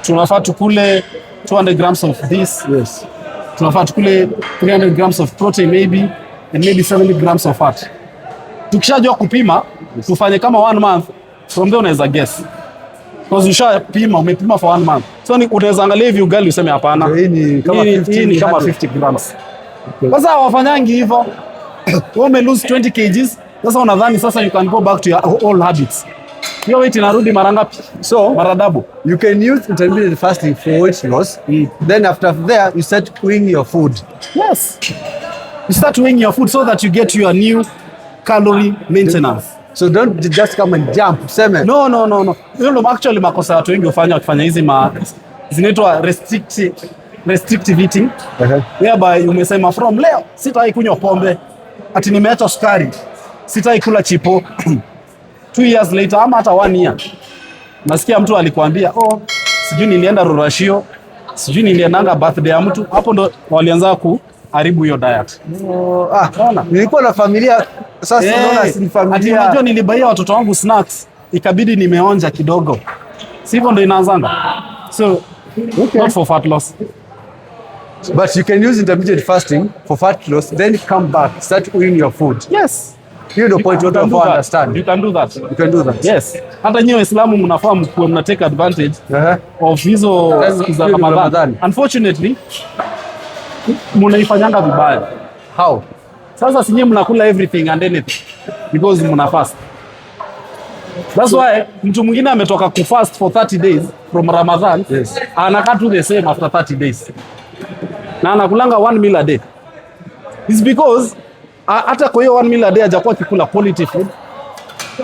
tunafaa tukule 200 grams of this. Yes. Tunafaa tukule 300 grams of protein maybe. and maybe 70 grams of fat. Tukishajua kupima, tufanye kama 1 month, from there unaweza guess. Because ushapima, umepima for 1 month. So unaweza angalia hivi ugali useme hapana. Hii ni kama 50 grams. Sasa hawafanyangi hivyo. Wewe ume lose 20 kgs. Sasa unadhani sasa you can go back to your old habits. Hiyo weight inarudi mara ngapi? So mara double. You can use intermittent fasting for weight loss. Then after there, you start weighing your food. Yes. You start weighing your food so that you get your new calorie maintenance. So don't just come and jump. Seme. No. You know, actually makosa watu wengi hufanya wakifanya hizi zinaitwa restrictive eating. Whereby umesema from leo sitai kunywa pombe. Ati nimeacha sukari. Sitai kula chipo. 2 years later ama hata 1 year. Nasikia mtu alikwambia, sijui nilienda Rurashio, sijui niliendanga birthday ya mtu. Hapo ndo walianza kuharibu hiyo diet. Nilikuwa na familia sasa unaona si familia. Ati unajua nilibaia watoto wangu snacks, ikabidi nimeonja kidogo. Si hivyo ndo inaanzanga. So, not for fat loss. But you can use intermittent fasting for fat loss, then come back, start weighing your food. Yes. You the point what you understand. You can do that. You can do that. Yes. Hata nyinyi Waislamu mnafaa mna take advantage of hizo za Ramadhan. Unfortunately, mnaifanyanga vibaya. How? Sasa si nyinyi mnakula everything and anything because mna fast. That's why mtu mwingine ametoka ku fast for 30 days from Ramadan. Yes. Anakaa tu the same after 30 days. Na anakulanga 1 meal a day. It's because hata kwa hiyo 1 meal a day hajakuwa akikula quality food.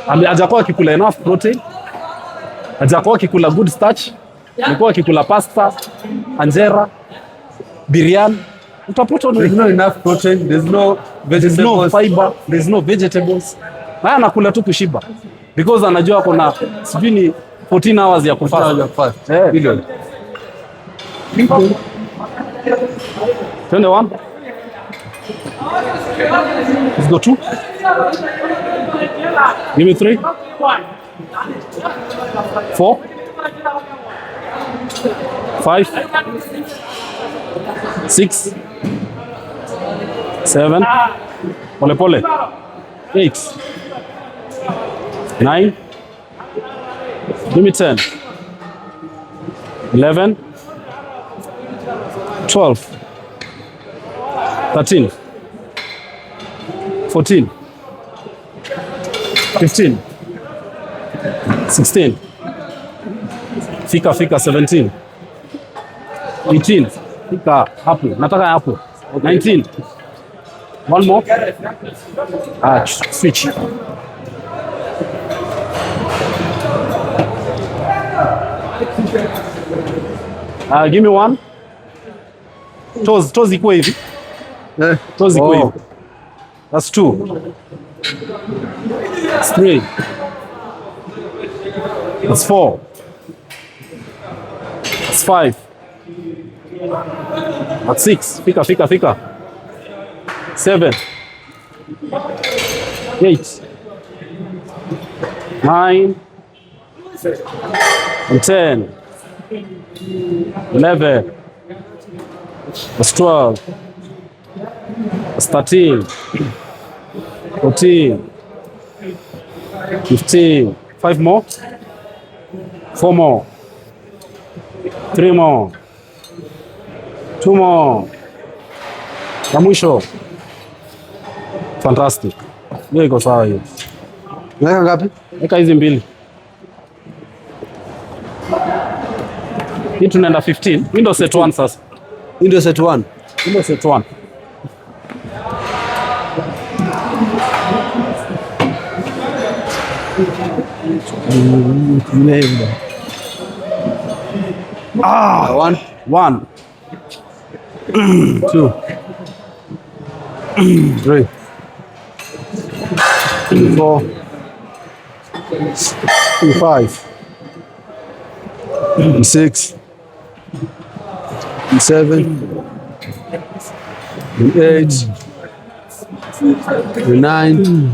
Hajakuwa akikula enough protein. Hajakuwa akikula good starch. Alikuwa akikula pasta, anjera, biryani. Utapata there's no enough protein, there's no vegetables, there's no fiber, there's no vegetables. Na anakula tu kushiba. Because anajua kuna sijui ni 14 hours ya kufast. Billion. Turn one. Let's go 2. Give me 3. 4. 5. 6. 7. Pole. 8. 9. Give me 10. 11. 12. 13. 14. 15. 16. Fika 17. 18. Fika hapo. Nataka hapo. 19. One more. Switch. Give me 1. Toes iko hivi. Toes iko hivi. That's 2. That's 3. That's 4. That's 5. That's 6. Fika. 7. 8. 9. And 10. 11. That's 12. That's 13. 14. 15. 5 more. 4 more. 3 more. 2 more. Na mwisho. Fantastic. Hiyo iko sawa hiyo. Unaweka ngapi? Weka hizi mbili. Hii tunaenda 15. Hii ndio set 1 sasa. Hii ndio set 1. Hii ndio set 1. One. 1. 2. 3. 4. 5. 6. 7. 8. 9.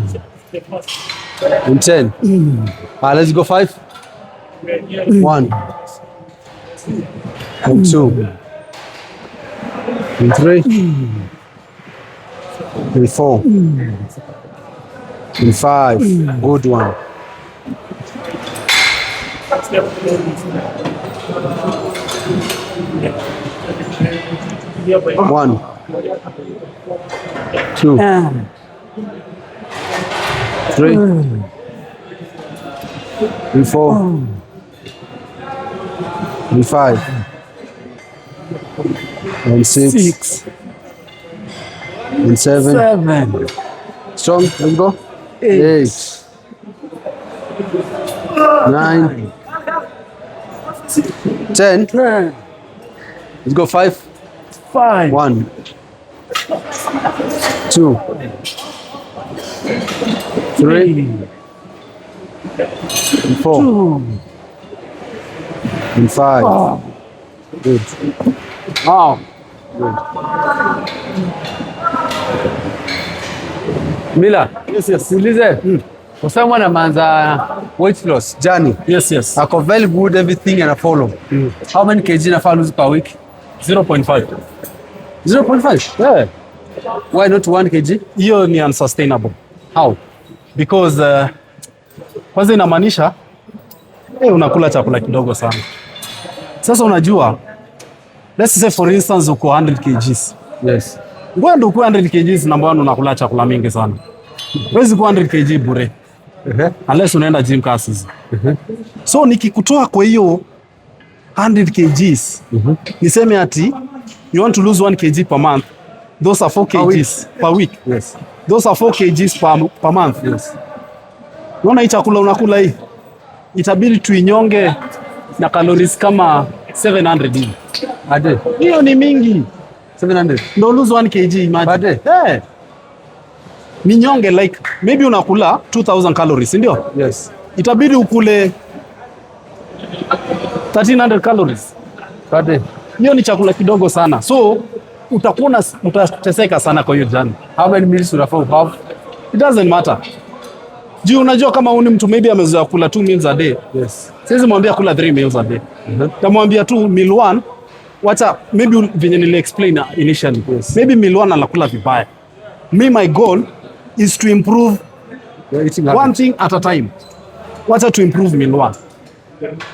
And 10. Let's go 5. 1. And 2. And 3. In 4. In 5. Good one. 1, 2, 3, in 4, in 5, in 6, in 7. Strong, let's go. 8, 9, 10. Let's go. 5. 1, 2, 3, 4, and 5. Good. Wow. Good. Mila, yes. Ulize. For someone amanza weight loss journey. Yes. Ako very good everything and I follow. How many kg nafaa lose per week? 0.5. 0.5? Yeah. Why not 1 kg? Hiyo ni unsustainable. How? Because kwanza inamaanisha unakula chakula kidogo sana. Sasa unajua, let's say for instance uko 100 kgs. Yes. Ngoja uko 100 kgs na mbona unakula chakula mingi sana. Huwezi kuwa 100 kg bure. Unless unaenda gym classes. So nikikutoa kwa hiyo 100 kgs, niseme ati you want to lose 1 kg per month. Those are 4 kgs per week. Yes. Those are 4 kgs per month. Yes. Unaona hii chakula unakula hii, itabidi tuinyonge na calories kama 700 hivi. Ade. Hiyo ni mingi. 700. Ndio lose 1 kg imagine. Ade. Eh. Ni nyonge like maybe unakula 2000 calories, ndio? Yes. Itabidi ukule 1300 calories. Ade. Hiyo ni chakula kidogo sana. So utateseka sana kwa hiyo journey. How many meals unafaa have? It doesn't matter. Juu unajua kama uni mtu maybe amezoea kula 2 meals a day. Yes. Siwezi mwambia kula 3 meals a day. Tamwambia tu meal 1, wacha maybe venye nili explain initially. Yes. Maybe meal 1 anakula vibaya. My goal is to improve one thing at a time. Wacha to improve meal 1.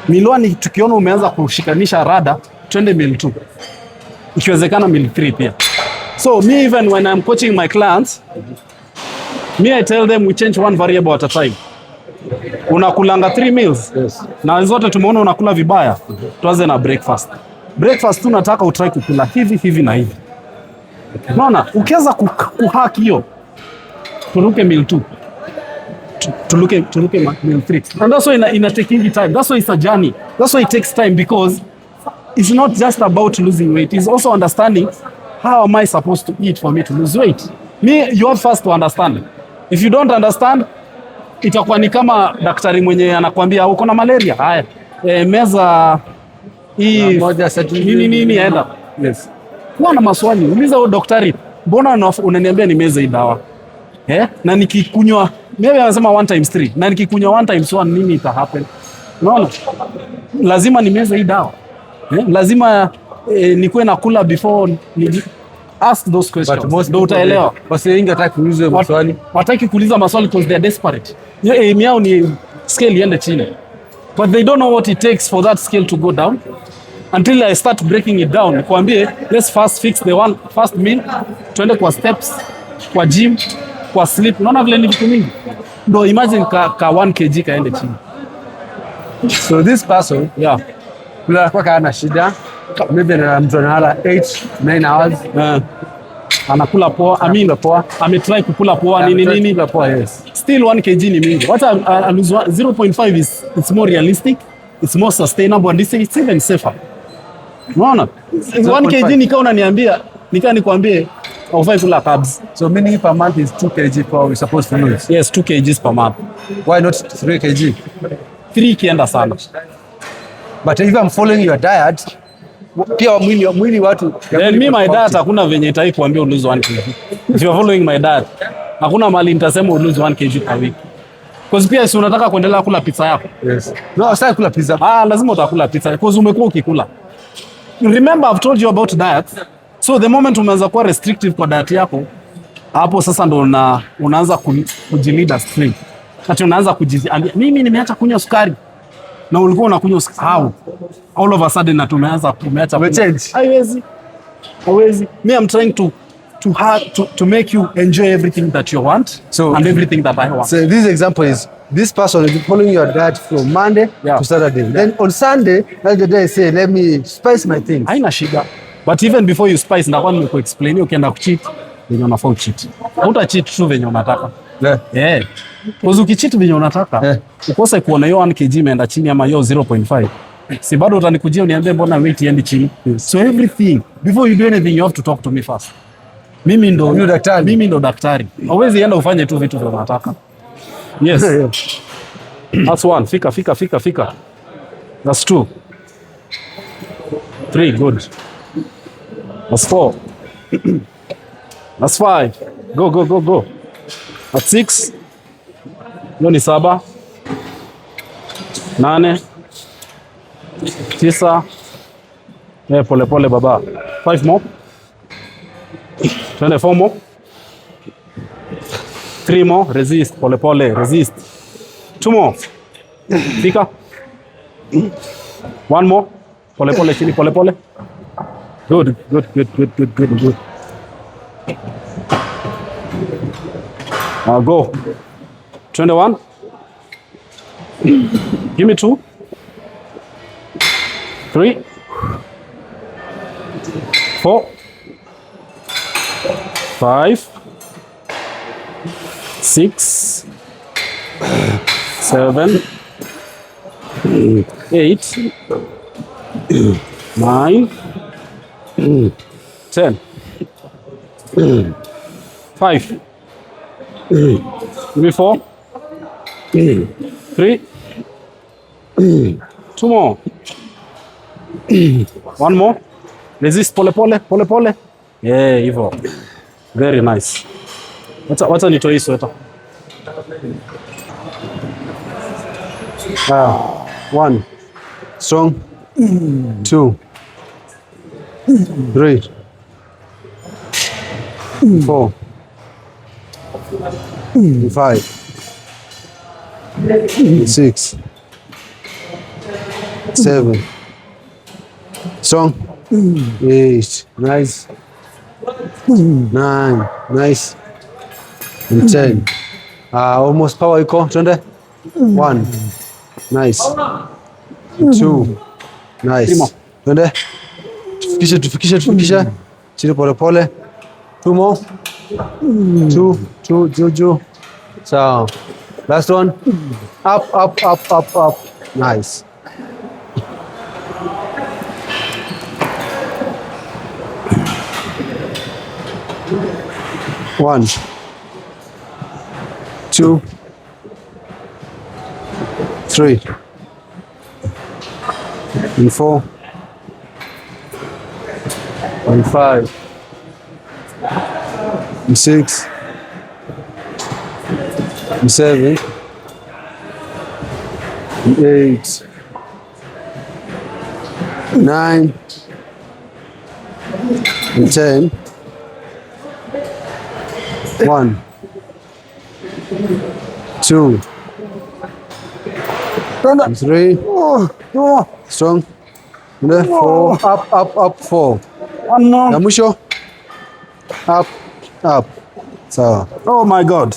Meal 1 tukiona umeanza kushikanisha rada, twende meal 2. Ikiwezekana meal 3 pia. So me even when I'm coaching my clients, I tell them we change one variable at a time. Unakulanga 3 meals. Yes. Na zote tumeona unakula vibaya. Tuanze na breakfast. Breakfast tu nataka utry kukula hivi na hivi. Unaona, ukianza kuhack hiyo, turuke meal 2. Turuke meal 3. And that's why ina taking time. That's why it's a journey. That's why it takes time, because it's not just about losing weight. It's also understanding how am I supposed to eat for me to lose weight. You have first to understand. If you don't understand, itakuwa ni kama daktari mwenye anakuambia uko na malaria. Haya, meza hii nini enda. Yes. Kuwa na maswali, uliza huyo daktari, mbona unaniambia ni meza hii dawa? Na nikikunywa, maybe anasema 1 times 3, na nikikunywa 1 times 1 nini ita happen? Unaona? Lazima ni meza hii dawa. Lazima nikuwe nakula before ask those questions. But most ndio utaelewa. Wasi wengi hataki kuuliza maswali. Wataki kuuliza maswali because they are desperate. Aim yao ni scale iende chini. But they don't know what it takes for that scale to go down. Until I start breaking it down. Kuambie, let's first fix the first meal. Tuende kwa steps, kwa gym, kwa sleep. Unaona vile ni vitu mingi. Ndio imagine ka 1 kg kaende chini. So this person, yeah, kula kwa kana shida. Maybe na mtu analala 8-9 hours. Anakula poa, ametry kukula poa nini. Poa, yes. Still 1 kg ni mingi. What 0.5 is it's more realistic, it's more sustainable, and it's even safer. Unaona? 1 kg nikaa unaniambia, nikwambie aufai kula carbs. So meaning per month is 2 kg per we're supposed to lose. Yes, 2 kgs per month. Why not 3 kg? 3 kienda sana. But if I'm following your diet, pia mwili watu. Then my diet hakuna venye itai kuambia lose 1 kg. If you're following my diet, hakuna mali nitasema lose 1 kg per week. Because pia si unataka kuendelea kula pizza yako. Yes. No, sasa kula pizza. Lazima utakula pizza because umekuwa ukikula. Remember I've told you about diet. So the moment umeanza kuwa restrictive kwa diet yako, Hapo sasa ndo unaanza kujilida stream. Ati unaanza kujiambia mimi nimeacha kunywa sukari. Na ulikuwa unakunywa sukari. How? All of a sudden na tumeacha change. Haiwezi. Me I'm trying to make you enjoy everything that you want and everything that I want. So this example is this person is following your diet from Monday to Saturday. Then on Sunday, that's the day I say, let me spice my things. Haina shida. But even before you spice, ndakuwa nimekuexplain ukienda kucheat, venye unafaa ucheat. Hauta cheat tu venye unataka. Yeah. Because ukicheat venye unataka, ukose kuona hiyo 1 kg imeenda chini ama hiyo 0.5. Si bado utanikujia uniambie mbona weight iendi chini. So everything, before you do anything, you have to talk to me first. Mimi ndo daktari. Hauwezi enda ufanye tu vitu vya unataka. Yes. That's 1. Fika. That's 2. 3, good. That's 4. That's 5. Go. That's 6. Hiyo ni 7. 8. 9. Pole baba. 5 more. 4 more. 3 more. Resist. Pole. Resist. 2 more. Fika. 1 more. Pole chini. Pole. Good. Now go. 21. Give me 2. 3. 4. 5. 6. 7. 8. 9. 10. 5. Give me 4. 3. 2 more. 1 more. Resist. Pole. Yeah, hivyo. Very nice. Wacha nitoe hii sweta. 1. Strong. 2. 3. 4. 5. 6. 7. Strong. 8. Nice. 9. Nice. And 10. Almost power iko. Twende. 1. Nice. 2. Nice. Twende. Tufikishe. Chini pole. 2 more. 2. So, last one. Up. Nice. One, 2, 3, and 4, and 5, and 6, and 7, and 8, 9, and 10. 1, 2, 3, strong. 4, up, 4. Na mwisho up. Sawa. Oh my God.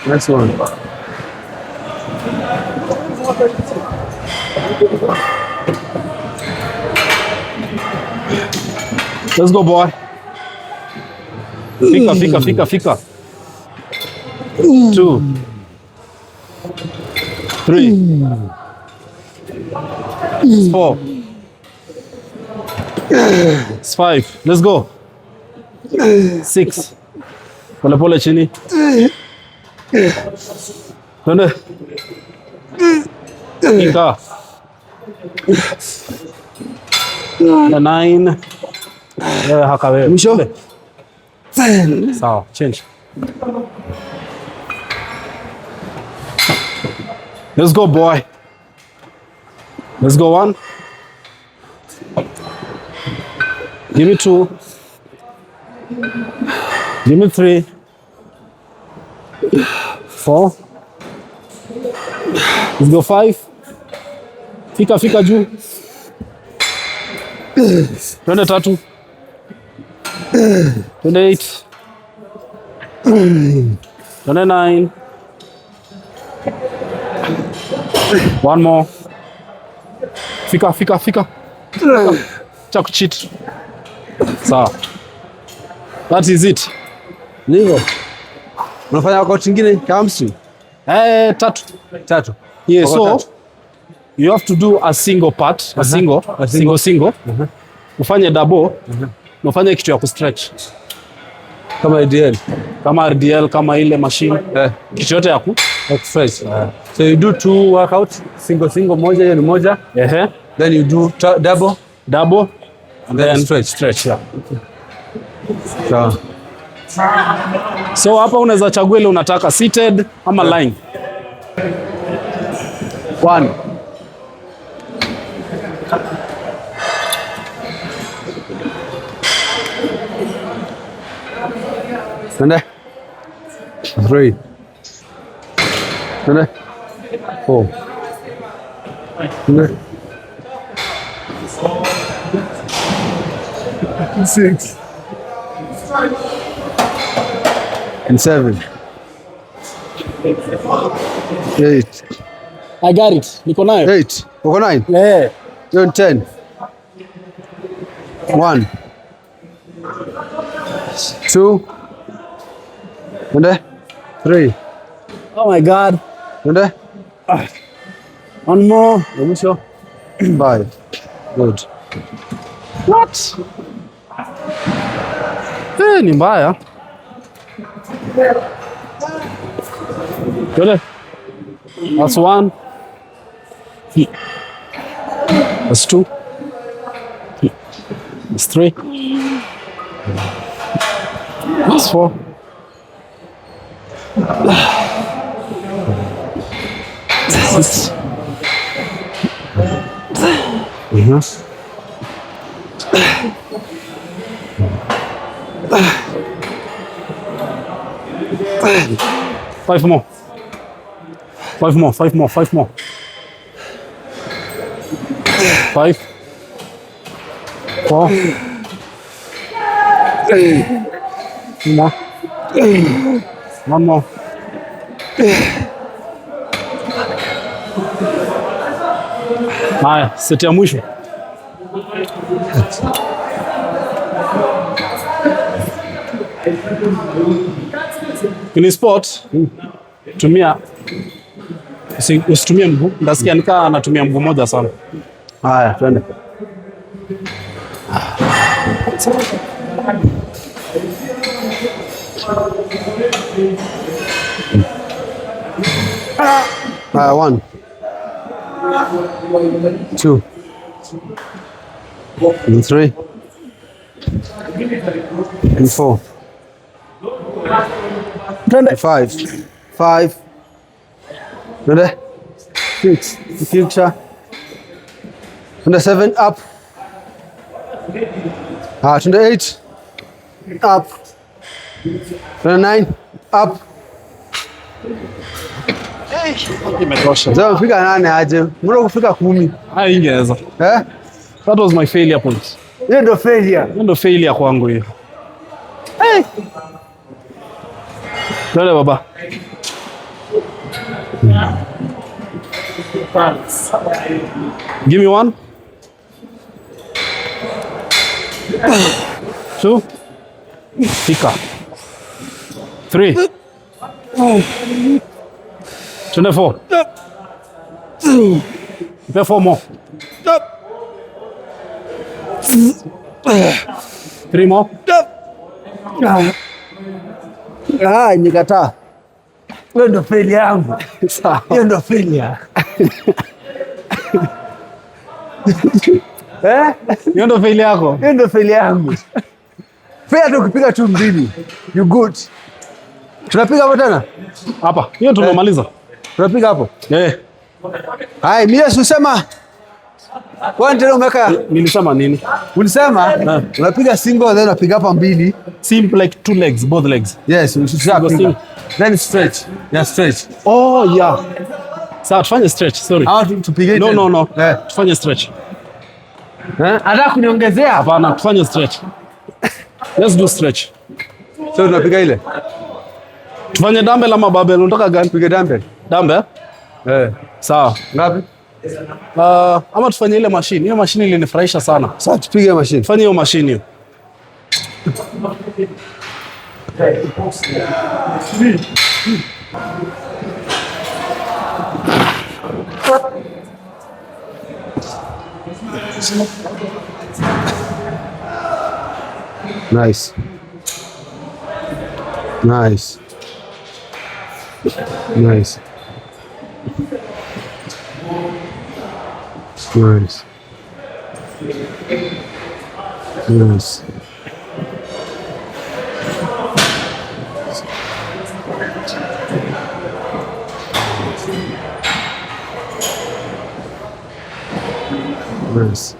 Next one. Let's go, boy. Fika. 2, 3, 4, 5. Let's go. 6. Pole chini. Twende. Fika. 9. Haka wewe. Mwisho. Sawa, change. Let's go, boy. Let's go. 1. Give me 2. Give me 3, 4. Let's go 5. Fika juu. Twende 3. Twende 8. Twende 9. One more. Fika. Cha kucheat. Sawa. That is it. Niko. Unafanya workout nyingine hamstring? 3. Yeah, so you have to do a single part, a single. Ufanye double, ufanye kitu ya kustretch. Kama RDL, kama ile machine. Kitu yote ya kustretch. So you do 2 workouts, single moja, hiyo ni moja. Then you do double and then stretch. Yeah. So hapa unaweza chagua ile unataka seated ama lying. 1. Twende. 3. Twende. 4. Twende. 6. And 7. 8. I got it. Niko nayo. 8. Uko 9? Yeah. You're 10. 1. 2. And 3. Oh my God. And 1 more. 5. Good. What? Ni mbaya. Good. That's 1. That's 2. That's 3. That's 4. That's 6. Five more. 5 more. 5. 4. 2 more. 1 more. Haya, seti ya mwisho. Kini sport tumia usitumie mguu. Ndasikia nikaa anatumia mguu moja sana. Haya, twende. Haya, 1. 2. And 3. And 4. 5. 5. 6. Future. 7 up. 8 up. 9 up. Imetosha. Sasa fika 8 aje? Mbona kufika 10? Ingeweza. That was my failure point. Hiyo ndio failure. Hiyo ndio failure kwangu hiyo. Dale baba. Give me 1. 2. Fika. 3. 24. Prepare 4 more. 3 more. Nikataa. Hiyo ndio failure yangu. Hiyo ndio failure. Hiyo ndio failure yako. Hiyo ndio failure yangu. Failure tu kupiga tu mbili. You good. Tunapiga hapo tena? Hapa. Hiyo tumemaliza. Tunapiga hapo? Eh. Hai, mimi usema Kwani tena umeka? Nilisema nini? Ulisema unapiga single then unapiga hapa mbili. Simple like 2 legs, both legs. Yes, you should Single. then stretch. Yeah, stretch. Oh yeah. Sawa, tufanye stretch, sorry. Tupige. No. Tufanye stretch. Anataka kuniongezea? Hapana, tufanye stretch. Let's do stretch. So tunapiga ile. Tufanye dumbbell ama barbell? Unataka gani? Piga dumbbell. Dumbbell? Sawa. Ngapi? Ama tufanye ile machine. Hiyo machine ilinifurahisha sana. Sasa tupige machine. Tufanye hiyo machine hiyo. Nice. Nice. Nice. Nice. Nice. Nice.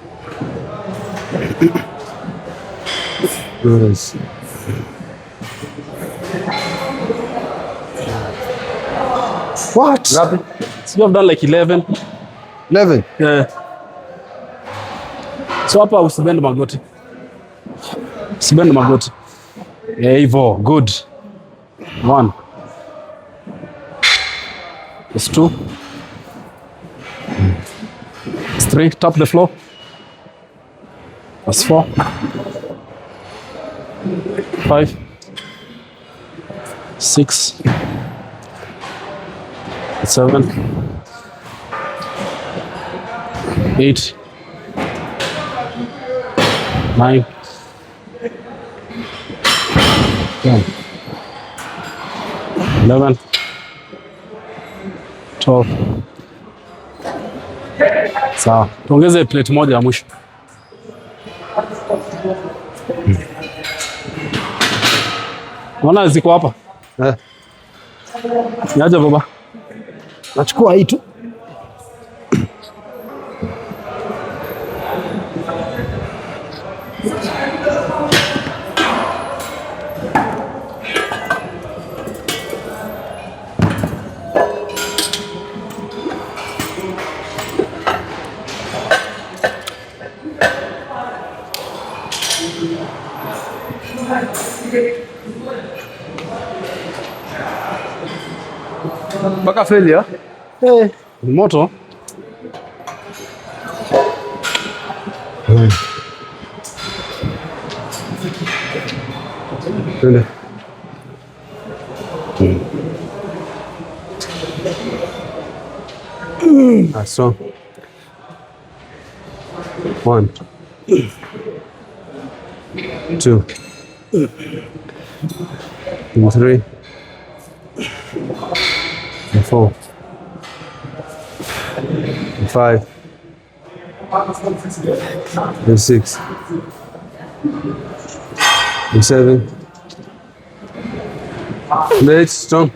Nice. What? Ngapi? So you have done like 11. 11. Yeah. So hapa usibend magoti. Usibend magoti. Hivyo, good. 1. That's 2. That's 3. Tap the floor. That's 4. 5. 6. 7. 8. 9. 10. 11. 12. Sawa, tuongeze plate moja ya mwisho. Naona ziko hapa. Niaje baba? Nachukua hii tu. Mpaka failure. Ni moto. Twende. So 1, 2, 3, 4, 5, 6, 7, 8, strong.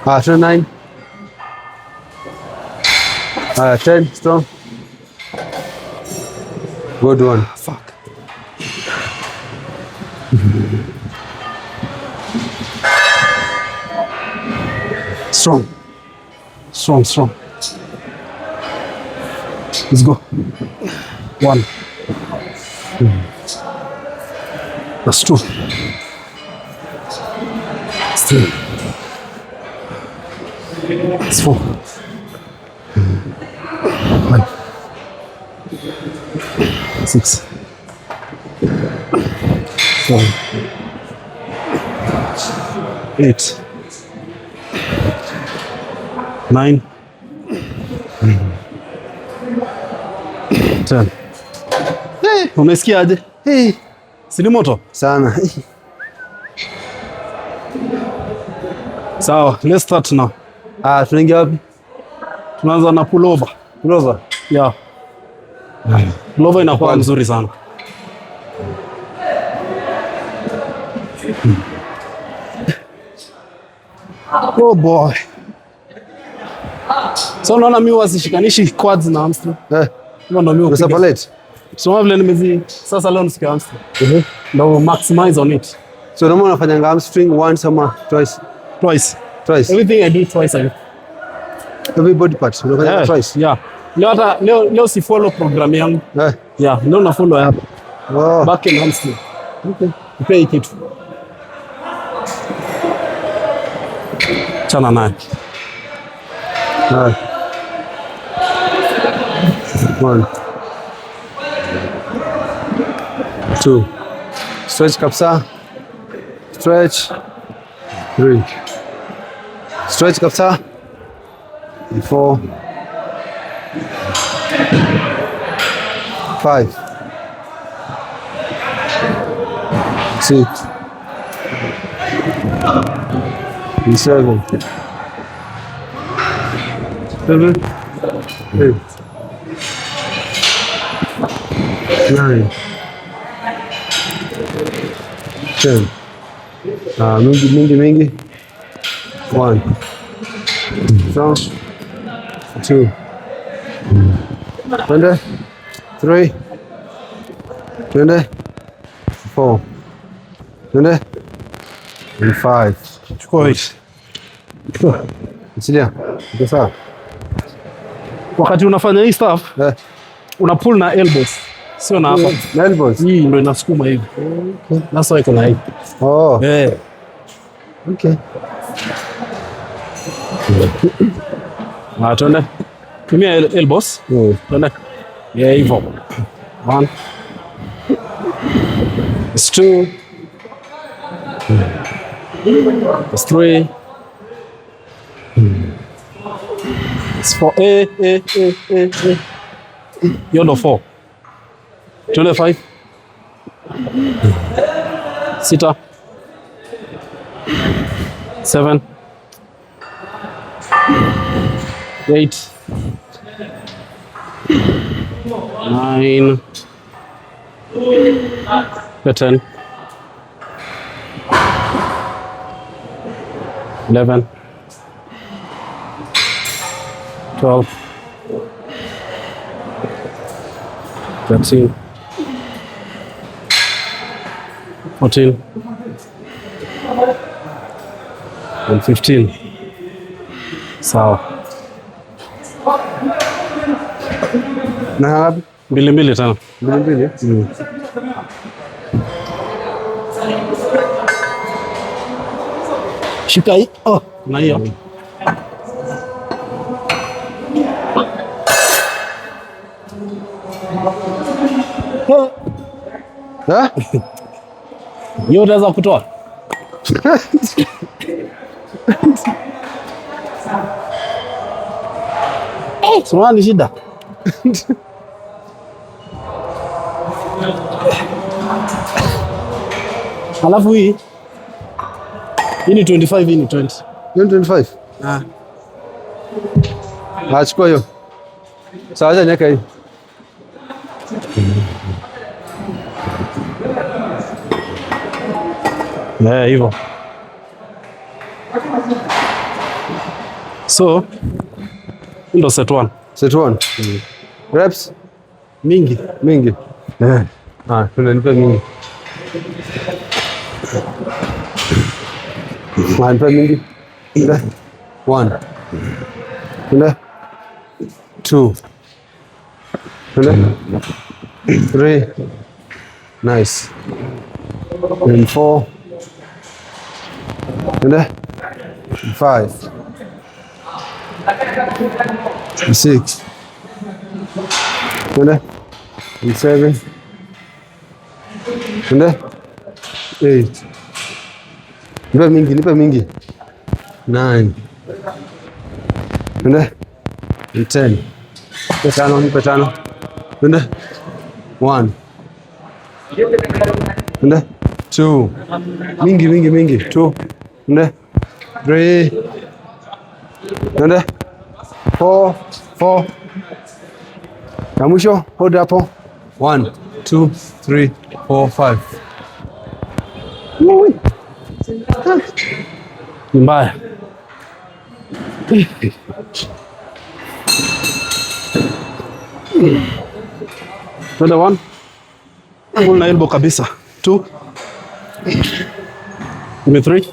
9, 10, strong. Good one. Fuck. Strong. Strong, strong. Let's go. 1. That's 2. That's 3. That's 4. 5. 6. 7. 8. 9. 10. Unasikia aje? Si ni moto? Sana. Sawa, let's start now. Tunaingia wapi? Tunaanza na pullover. Pullover. Yeah. Pullover inakuwa nzuri sana. Oh boy. So unaona mimi wasishikanishi quads na hamstring. Hivyo ndo mimi upiga. Separate. So vile nimezi sasa leo nisikia hamstring. Ndo maximize on it. So naona unafanya hamstring once ama twice? Twice. Twice. Everything I do twice a week. Every body part unafanya twice. Yeah. Leo si follow program yangu. Yeah, leo na follow hapa. Oh. Back and hamstring. Okay. Pay kitu. Chana naye. One. Two. Stretch kabisa. Stretch. 3. Stretch kabisa. 4. 5. 6. 7. 7. 8. 9. 10. Mingi. 1. So, 2. 3. 4. 5. Chukua hichi. Sidia. Iko sawa? Wakati unafanya hii stuff, una pull na elbows. Sio na hapa. Na elbows. Hii ndio inasukuma hivi. That's why kuna hii. Oh. Okay. Tuende. Tumia elbows. Tuende. Hivyo. 1. It's 2. It's 3. It's 4. Hiyo ndo 4. Tuende 5. 6. 7. 8. 9. 10. 11. 12. 13. 14. And 15. Sawa. Na ngapi? Mbili tena. Mbili. Shika hii. Na hiyo. Hiyo utaweza kutoa? Sura ni shida. Alafu hii ni 25, hii ni 20. 25. Chukua hiyo. Sawa, acha niweke hii. Hivyo. So, ndo set 1. Set 1. Reps mingi. Tunanipa mingi. Nipa mingi. 1. 2. 3. Nice. And 4. 5. 6. 7. 8. Nipa mingi. 9. 10. Nipa tano. 1. 2. Mingi. 2. 3. 4. Na mwisho hold hapo. 1, 2, 3, 4, 5. Ni mbaya. 21. Pull na elbow kabisa. 2. Give me 3.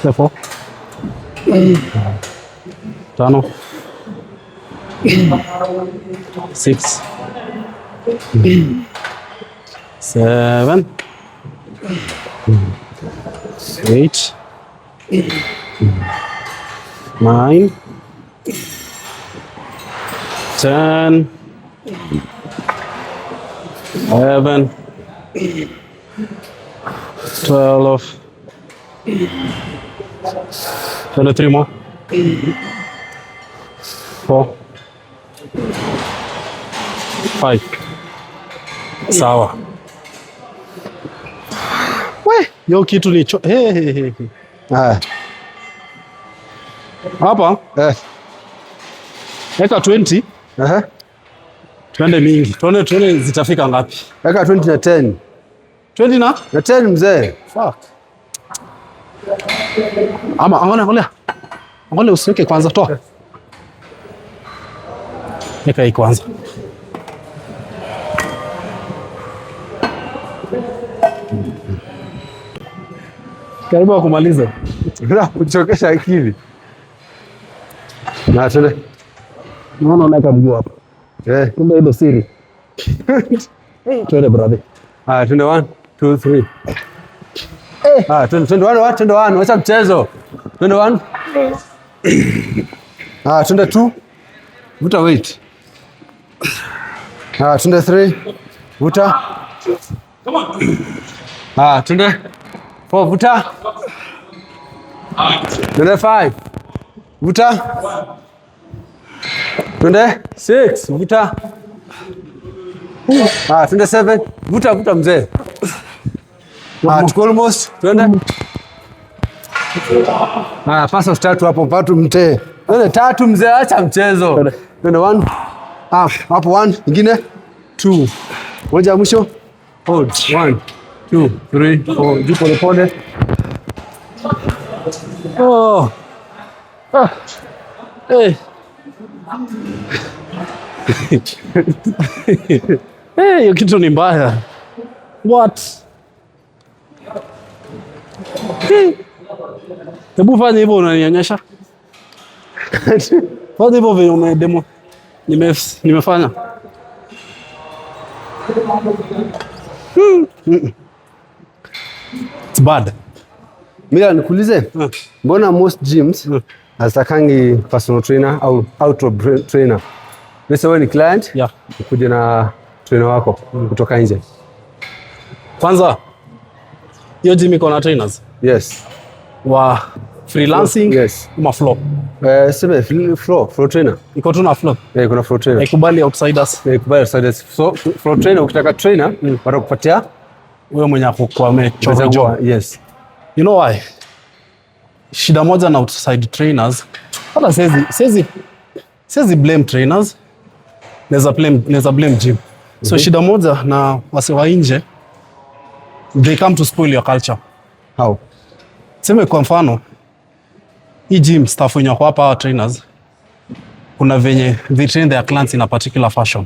4. 5. 6. 7. 8. 9. 10. 11. 12. 23 more. 4. 5. Sawa. We, yo kitu ni hey. Hapa eka 20. Twende mingi. Tuone zitafika ngapi? Eka 20 na 10. 20 na 10 mzee. Fuck. Ama angalia usiweke kwanza, toa. Eka hii kwanza. Karibu kumaliza. Kuchokesha akili. Na twende. Naona unaweka mguu hapa. Kumbe hilo siri. Twende brother. Twende 1 2 3. Twende 1. Wacha mchezo. Twende 1. Twende 2. Vuta weight. Twende 3. Vuta. Come on. Twende 4. Vuta. Twende 5. Vuta. Twende 6. Vuta. Twende 7. Vuta mzee. Tuko almost. Twende. Pasa 3 hapo, patu mtee. Twende 3 mzee, acha mchezo. Twende 1. Hapo 1, nyingine 2. Moja mwisho. Hold. 1 2 3 4. Juu pole. Hey. Hiyo kitu ni mbaya. What? Hebu fanya hivyo, unanionyesha. Fanya hivyo vile umedemo. Nimefanya. It's bad. Mila nikuulize, mbona most gyms hazitakangi personal trainer au auto trainer? Wewe ni client, ukuje na trainer wako kutoka nje. Kwanza hiyo gym iko na trainers? Yes. Wa freelancing? Yes. Uma flow? Sema flow trainer. Iko tu na flow? Kuna flow trainer. Ikubali outsiders? Ikubali outsiders. So flow trainer ukitaka trainer, watakupatia wewe mwenye kwa mechojo. Yes. You know why? Shida moja na outside trainers, hata siwezi blame trainers, neza blame gym. So shida moja na wase wa nje, they come to spoil your culture. How? Sema kwa mfano, hii gym staff wenye wako hapa trainers, kuna venye they train their clients in a particular fashion.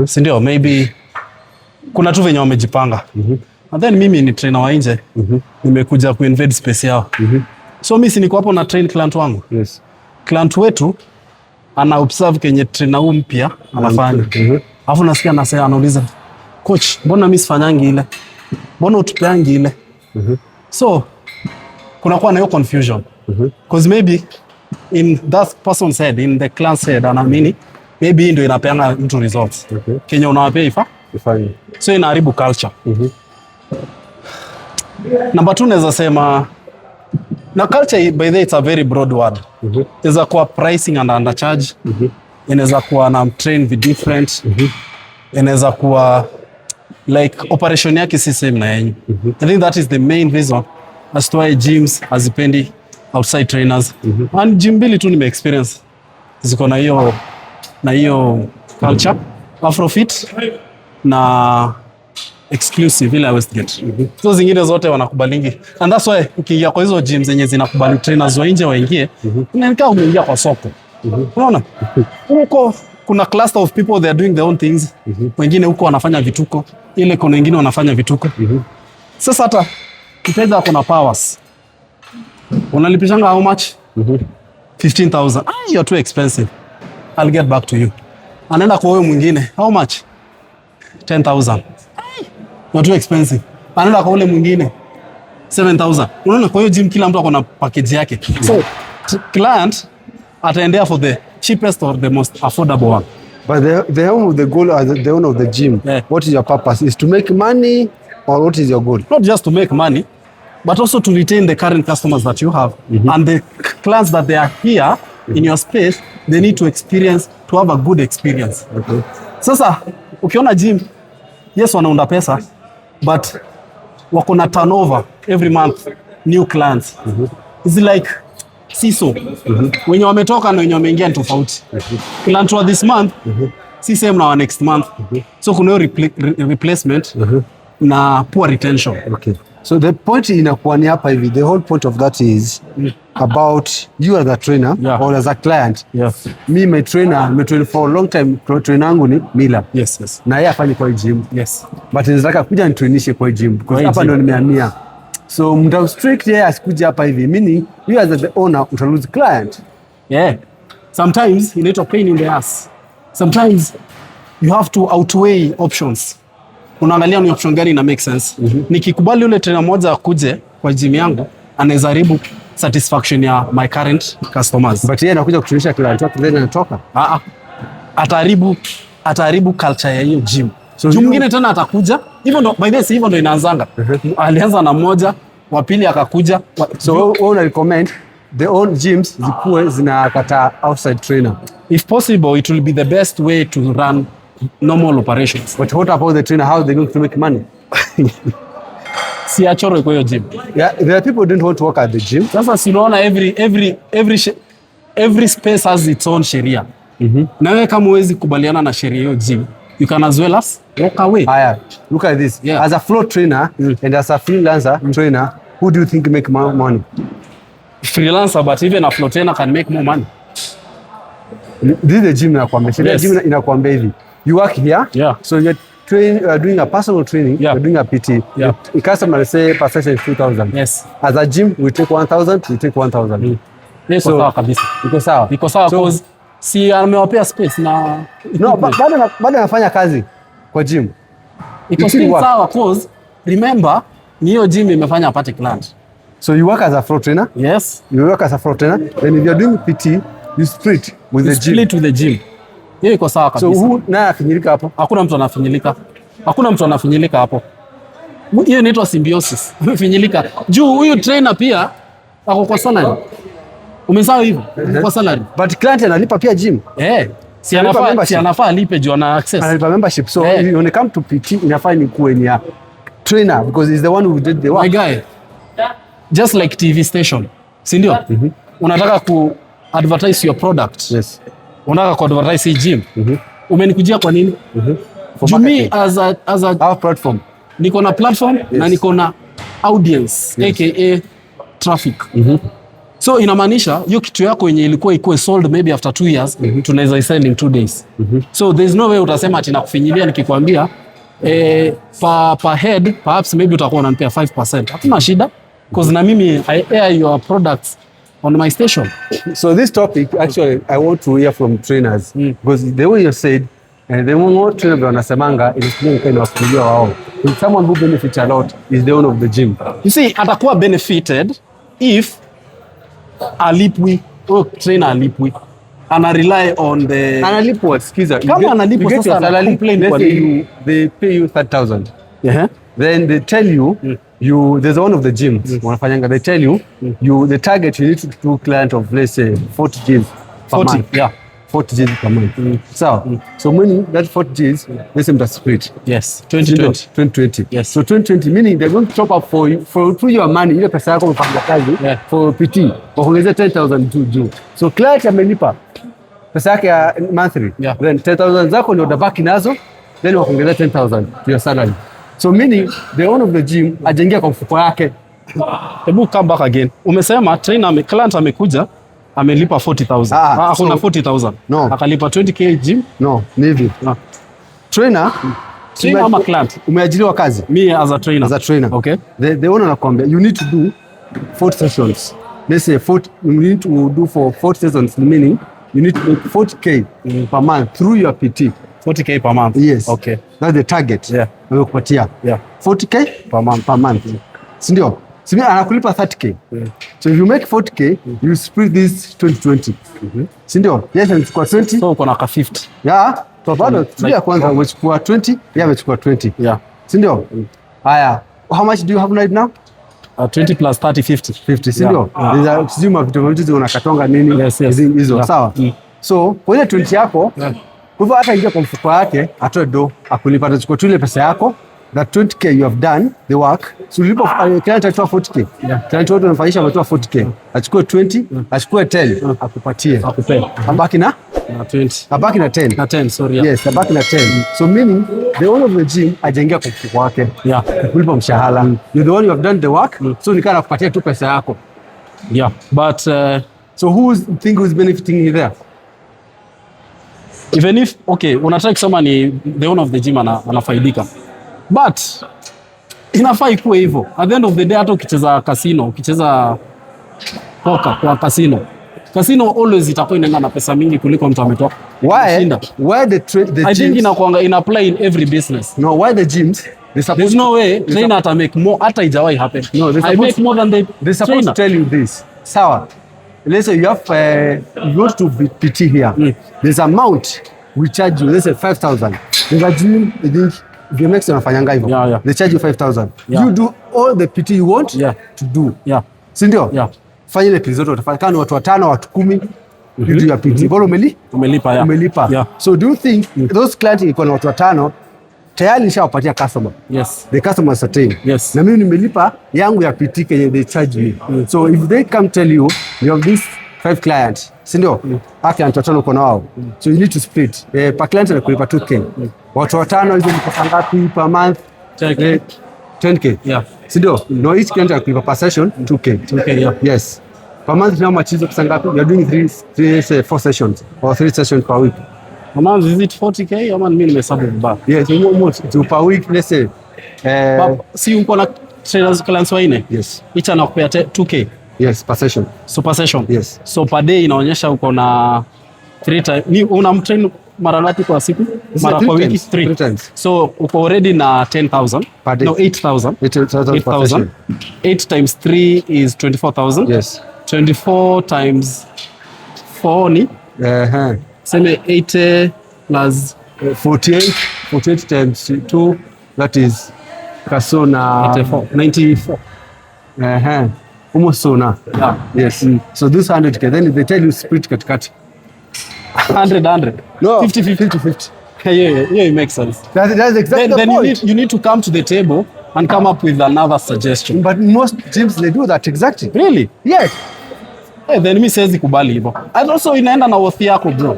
Si ndio? Maybe kuna tu venye wamejipanga. And then mimi ni trainer wa nje, nimekuja kuinvade space yao. So mimi si niko hapo na train client wangu. Yes. Client wetu ana observe kenye trainer huyu mpya anafanya. Alafu nasikia anauliza, coach, mbona mimi sifanyangi ile? Mbona utupeangi ile? So kuna kuwa na hiyo confusion. Because maybe in that person's head, in the client's head, anaamini maybe ndio inapeana mtu results. Kenye unawapea ifanye. So inaharibu culture. Number 2, naweza sema na culture, by the way, it's a very broad word. Inaweza kuwa pricing and undercharge. Inaweza kuwa na train the different. Inaweza kuwa like operation yake si same na yenyu. I think that is the main reason as to why gyms hazipendi outside trainers. And gym mbili tu nime experience ziko na hiyo culture, Afrofit na exclusive ile Westgate. So zingine zote wanakubalingi. And that's why ukiingia kwa hizo gyms zenye zinakubali trainers wa nje waingie, unakaa umeingia kwa soko. Unaona? Huko kuna cluster of people they are doing their own things. Wengine huko wanafanya vituko. Ile kuna wengine wanafanya vituko. Sasa hata kipeza kuna powers. Unalipishanga how much? 15,000. You're too expensive. I'll get back to you. Anaenda kwa huyo mwingine. How much? 10,000. You're too expensive. Anaenda kwa ule mwingine. 7,000. Unaona, kwa hiyo gym kila mtu akona package yake. So client ataendea for the cheapest or the most affordable one. But the goal as the owner of the gym, what is your purpose? Is to make money or what is your goal? Not just to make money, but also to retain the current customers that you have. And the clients that they are here in your space, they need to have a good experience. Okay. Sasa, ukiona gym, yes, wanaunda pesa, but wako na turnover every month, new clients. It's like siso. Wenye wametoka na wenye wameingia ni tofauti. Client wa this month, si same na wa next month. So kuna replacement na poor retention. Okay. So the point inakuwa ni hapa hivi, the whole point of that is about you as a trainer or as a client. Yes. Me, my trainer, me train for a long time, trainer yangu ni Mila. Yes. Na yeye afanye kwa gym. Yes. But nitaka kuja nitrainishe kwa gym because hapa ndo nimehamia. So mta strict yeye asikuja hapa hivi. Meaning you as the owner uta lose client. Yeah. Sometimes you need a pain in the ass. Sometimes you have to outweigh options. Unaangalia ni option gani ina make sense. Nikikubali yule trainer mmoja akuje kwa gym yangu, anaweza haribu satisfaction ya my current customers. But yeye anakuja kutunisha client wake then anatoka. Ataharibu culture ya hiyo gym. So mwingine tena atakuja. Hivyo ndo by the way, hivyo ndo inaanzanga. Alianza na mmoja, wa pili akakuja. So wewe una recommend the own gyms zikuwe zinakata outside trainer. If possible, it will be the best way to run normal operations. But what about the trainer? How are they going to make money? Si achoro kwa hiyo gym. Yeah, there are people who don't want to work at the gym. Sasa si unaona every space has its own sheria. Na wewe kama huwezi kubaliana na sheria hiyo gym, you can as well as walk away. Look at this. Yeah. As a floor trainer and as a freelancer trainer, who do you think make more money? Freelancer, but even a floor trainer can make more money. This is the gym inakwambia. Yes. Gym inakwambia hivi. You work here. Yeah. So you're doing a personal training. Yeah. You're doing a PT. Yeah. The customer say per session is 2,000. Yes. As a gym, we take 1,000. We take 1,000. Yes, so sawa kabisa. Iko sawa. Iko sawa because si amewapea space na no, bado anafanya kazi kwa gym. Iko still sawa because remember ni hiyo gym imefanya apate client. So you work as a floor trainer? Yes. You work as a floor trainer. Then if you're doing PT, you split with the gym. Split with the gym. Hiyo iko sawa kabisa. So who naye afinyilika hapo? Hakuna mtu anafinyilika. Hakuna mtu anafinyilika hapo. Hiyo inaitwa symbiosis. Amefinyilika. Juu huyu trainer pia ako kwa salary. Umesahau hivyo? Kwa salary. But client analipa pia gym. Si anafaa alipe juu ana access. Analipa membership. So when it come to PT inafaa ni kuwe ni ya trainer because he's the one who did the work. My guy. Just like TV station. Si ndio? Unataka ku advertise your product. Yes. Unataka ku advertise gym. Umenikujia kwa nini? For me as a our platform. Niko na platform na niko na audience aka traffic. So inamaanisha hiyo kitu yako yenye ilikuwa ikuwe sold maybe after 2 years tunaweza isell in 2 days. So there's no way utasema ati nakufinyilia nikikwambia per head perhaps maybe utakuwa unanipea 5%. Hakuna shida because na mimi I air your products on my station. So this topic actually I want to hear from trainers because the way you said the more trainer wanasemanga is kind of kujua wao. Someone who benefits a lot is the owner of the gym. You see atakuwa benefited if alipwi trainer alipwi ana rely on the analipwa. Sikiza, kama analipwa sasa salary, complain kwa you they pay you 3,000. Then they tell you there's one of the gyms wanafanyanga they tell you the target you need to do client of let's say 40 gyms per month. 40 gyms per month. So meaning that 40 gyms let's say split. Yes, 2020. Yes. So 2020 meaning they're going to chop up for you through your money ile pesa yako umepanga kazi for PT waongezea 10,000 juu. So client amelipa pesa yake ya monthly. Then 10,000 zako ndio utabaki nazo then wakuongezea 10,000 to your salary. So meaning the owner of the gym ajengia kwa mfuko yake. Hebu come back again. Umesema trainer client amekuja amelipa 40,000. Kuna 40,000. No. Akalipa 20k gym. No, ni hivi. Trainer ama client. Umeajiriwa kazi. Me as a trainer. As a trainer. Okay. The owner anakuambia you need to do 40 sessions. Let's say 40, you need to do for 40 sessions, meaning you need to make 40k per month through your PT. 40k per month. Yes. Okay. That's the target. Yeah. Amekupatia. Yeah. 40k per month. Si ndio? Simi anakulipa 30k. So if you make 40k, you split this 20-20. Si ndio? Yes, anachukua 20. So uko na 50. Yeah. So bado ya kwanza umechukua 20, yeye amechukua 20. Yeah. Si ndio? Haya. How much do you have right now? 20 plus 30, 50. 50, si ndio? Sijui mavitu unakatonga nini hizo, sawa? So kwa ile 20 yako, kwa hivyo hata ingia kwa mfuko yake, atoe do, akulipa, atachukua tu ile pesa yako, that 20k you have done the work. So ulipo client atoa 40k. Client wote wanafanyisha ametoa 40k. Achukue 20, achukue 10, akupatie. Akupe. Abaki na 20. Abaki na 10. Na 10, sorry. Yes, abaki na 10. So meaning the owner of the gym ajaingia kwa mfuko wake. Yeah. Kulipa mshahara. You're the one you have done the work. So ni kana kupatia tu pesa yako. Yeah. But so who's benefiting there? Even if unataka kusema ni the owner of the gym anafaidika. But inafaa ikuwe hivyo. At the end of the day, hata ukicheza casino, ukicheza poker kwa casino always itakuwa inaenda na pesa mingi kuliko mtu ametoka. Why the I think ina apply in every business. No, why the gyms? There's no way trainer ata make more, hata ijawahi happen. No, I make more than they're supposed to tell you this. Sawa. Let's say you have you go to PT here. There's amount we charge you, let's say 5,000. There's a gym, I think VMX wanafanyanga hivyo. Yeah. They charge you 5,000. Yeah. You do all the PT you want to do. Yeah. Si ndio? Yeah. Fanya ile PT zote utafanya. Kama ni watu 5, watu 10, you do your PT. Bora umelipa. Yeah. Umelipa. Yeah. So do you think those clients iko na watu 5 tayari nishawapatia customer? Yes. The customer is certain. Yes. Na mimi nimelipa yangu ya PT kenye they charge me. So if they come tell you have this 5 clients, si ndio? Client 5 uko na wao. So you need to split. Per client anakulipa 2k. Watu 5 hizo ni pesa ngapi per month? 10k. Yeah. Si ndio? No, each client anakulipa per session 2k. Yeah. Yes. Per month how much is pesa ngapi? You are doing 4 sessions or 3 sessions per week. Per month is it 40k? Ama mimi nimehesabu vibaya. Yes, almost per week, let's say. Si uko na trainers clients waine? Yes. Each anakupea 2k. Yes, per session. So per session. Yes. So per day inaonyesha uko na 3 times. Ni unamtrain mara ngapi kwa siku? Mara kwa wiki 3 times. So uko already na 10,000. Per day. No, 8,000. 8,000 per session. 8 times 3 is 24,000. Yes. 24 times 4 ni? Seme 80 plus 48 times 2, that is kasona 94. Almost so now. Yeah. Yes. So this 100k, then they tell you split katikati. 100. No, 50-50. Yeah, it makes sense. That's exactly the then point. you need to come to the table and come up with another suggestion. But most gyms, they do that exactly. Really? Yes. Then mimi siwezi kubali hivyo. And also inaenda na worth yako bro.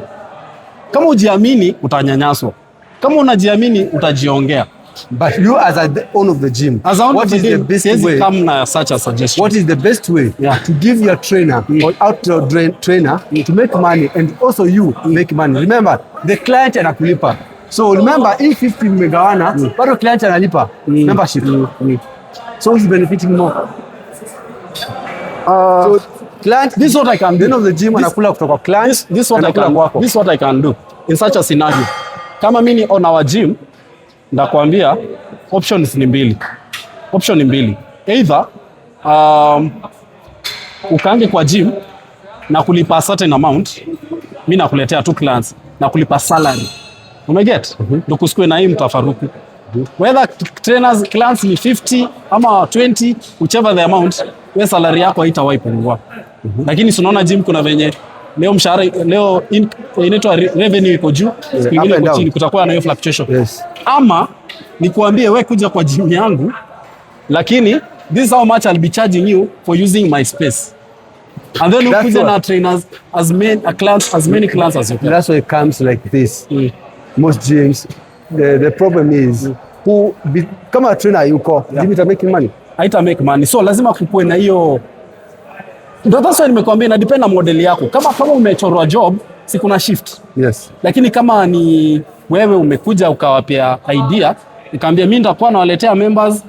Kama ujiamini utanyanyaswa. Kama unajiamini utajiongea. But you as the owner of the gym, what is the best way? Come na such a suggestion. What is the best way to give your trainer or outdoor trainer to make money and also you make money? Remember, the client anakulipa. So remember, if 50 megawana, bado client analipa membership. So who's benefiting more? So client, this is what I can do. The owner of the gym anakula kutoka client. This is what I can do in such a scenario. Kama mimi on our gym, ndakwambia options ni mbili. Either ukaange kwa gym na kulipa certain amount, mimi nakuletea 2 clients na kulipa salary. Umeget? Ndio kusikue na hii mtafaruku. Whether trainers clients ni 50 ama 20, whichever the amount, wewe salary yako haitawahi pungua. Lakini tunaona gym kuna venye leo mshahara inaitwa revenue iko juu, siku nyingine iko chini, kutakuwa na hiyo fluctuation. Yes. Ama nikuambie wewe kuja kwa gym yangu, lakini this is how much I'll be charging you for using my space. And then ukuja na trainers as many clients as you can. That's why it comes like this. Most gyms, the problem is kama trainer yuko, gym ita make money. Haita make money. So lazima kukuwe na hiyo Ndio sasa nimekwambia ina depend na model yako. Kama umechorwa job, si kuna shift. Yes. Lakini kama ni wewe umekuja ukawapea idea, nikamwambia mimi nitakuwa nawaletea members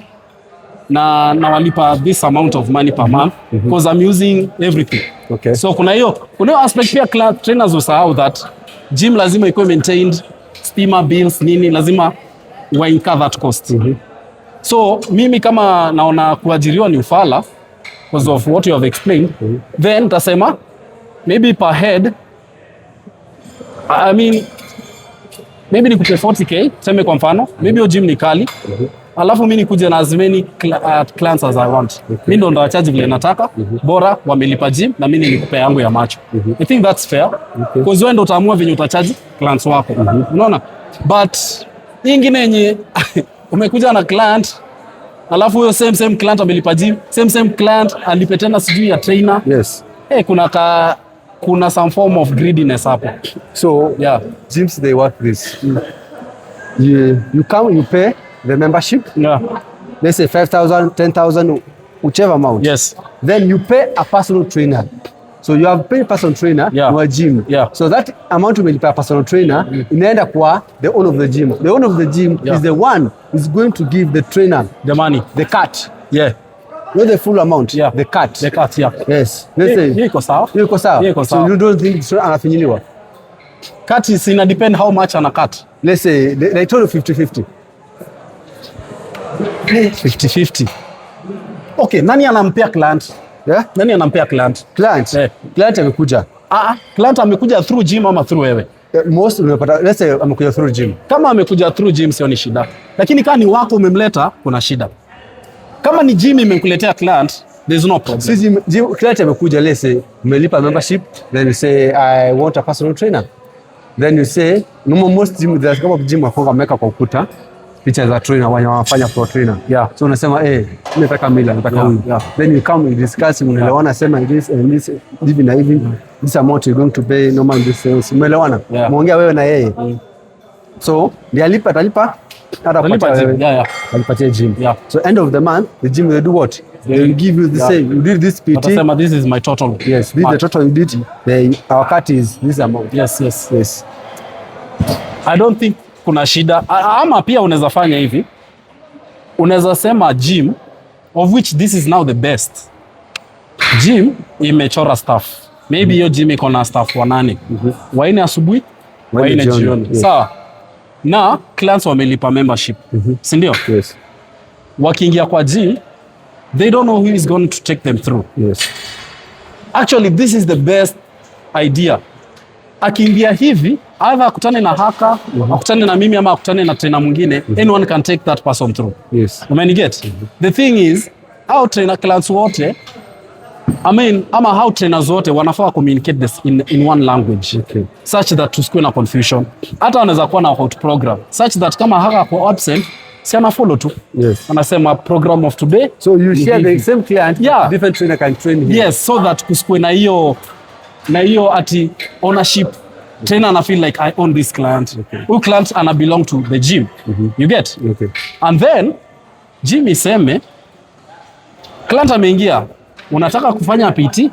na walipa this amount of money per month because I'm using everything. Okay. So kuna hiyo aspect pia trainers usahau that gym lazima ikuwe maintained, stima bills nini lazima wa incur that cost. So mimi kama naona kuajiriwa ni ufala because of what you have explained, then tasema maybe per head, I mean maybe nikupe 40k tuseme kwa mfano, maybe hiyo gym ni kali. Alafu mimi nikuje na as many clients as I want. Mimi ndo ndawacharge vile nataka, bora wamelipa gym na mimi nilikupa yangu ya macho. I think that's fair. Because wewe ndo utaamua venye utacharge clients wako. Unaona? But nyingine yenye umekuja na client alafu huyo same client amelipa gym, same client alipe tena sijui ya trainer. Yes. Kuna some form of greediness hapo. So yeah, gyms they work this. You come, you pay the membership. Yeah. Let's say 5,000, 10,000, whichever amount. Yes. Then you pay a personal trainer. So you have paid a personal trainer to a gym. Yeah. So that amount you pay a personal trainer inaenda kwa the owner of the gym. The owner of the gym is the one who is going to give the trainer the money, the cut. Yeah. Not the full amount. Yeah. The cut. The cut, yeah. Yes. Let's say hiyo iko sawa. Hiyo iko sawa. So you don't think anafinyiliwa? Cut is ina depend how much ana cut. Let's say they told you 50-50. 50-50. Okay, nani anampea client? Yeah? Nani anampea client? Client. Yeah. Client amekuja. Client amekuja through gym ama through wewe? Most unapata, let's say amekuja through gym. Kama amekuja through gym sio ni shida. Lakini kama ni wako umemleta kuna shida. Kama ni gym imekuletea client, there's no problem. Si gym client amekuja, let's say umelipa membership, then you say I want a personal trainer. Then you say no, most gym there's kama gym wakonga wameka kwa ukuta picha za trainer wanafanya pro trainer. Yeah. So unasema nataka mila, nataka huyu. Then you come and discuss, unaelewana, sema this and this hivi na hivi. This amount you're going to pay normal this. Umeelewana? Muongea wewe na yeye. So ndiye atalipa alipatia gym. Yeah. So end of the month the gym will do what? They will give you the same. You did this PT. Atasema this is my total. Yes, this is the total you did. Our cut is this amount. Yes. I don't think kuna shida. Ama pia unaweza fanya hivi. Unaweza sema gym of which this is now the best. Gym imechora staff. Maybe hiyo gym iko na staff 8. Waine asubuhi, waine jioni. Sawa. Na clients wamelipa membership. Si ndio? Yes. Wakiingia kwa gym, they don't know who is going to take them through. Yes. Actually, this is the best idea. Akiingia hivi, either akutane na haka, akutane na mimi ama akutane na trainer mwingine, anyone can take that person through. Yes. Umeniget? The thing is, how trainer clients wote, ama how trainers wote wanafaa communicate this in one language. Okay. Such that tusikuwe na confusion. Hata wanaweza kuwa na hot program. Such that kama haka kwa absent, si ana follow tu. Yes. Anasema program of today. So you share the same client, different trainer can train him. Yes, so that kusikuwe na hiyo ati ownership. Trainer ana feel like I own this client. Who client ana belong to the gym. You get? Okay. And then gym iseme client ameingia, unataka kufanya PT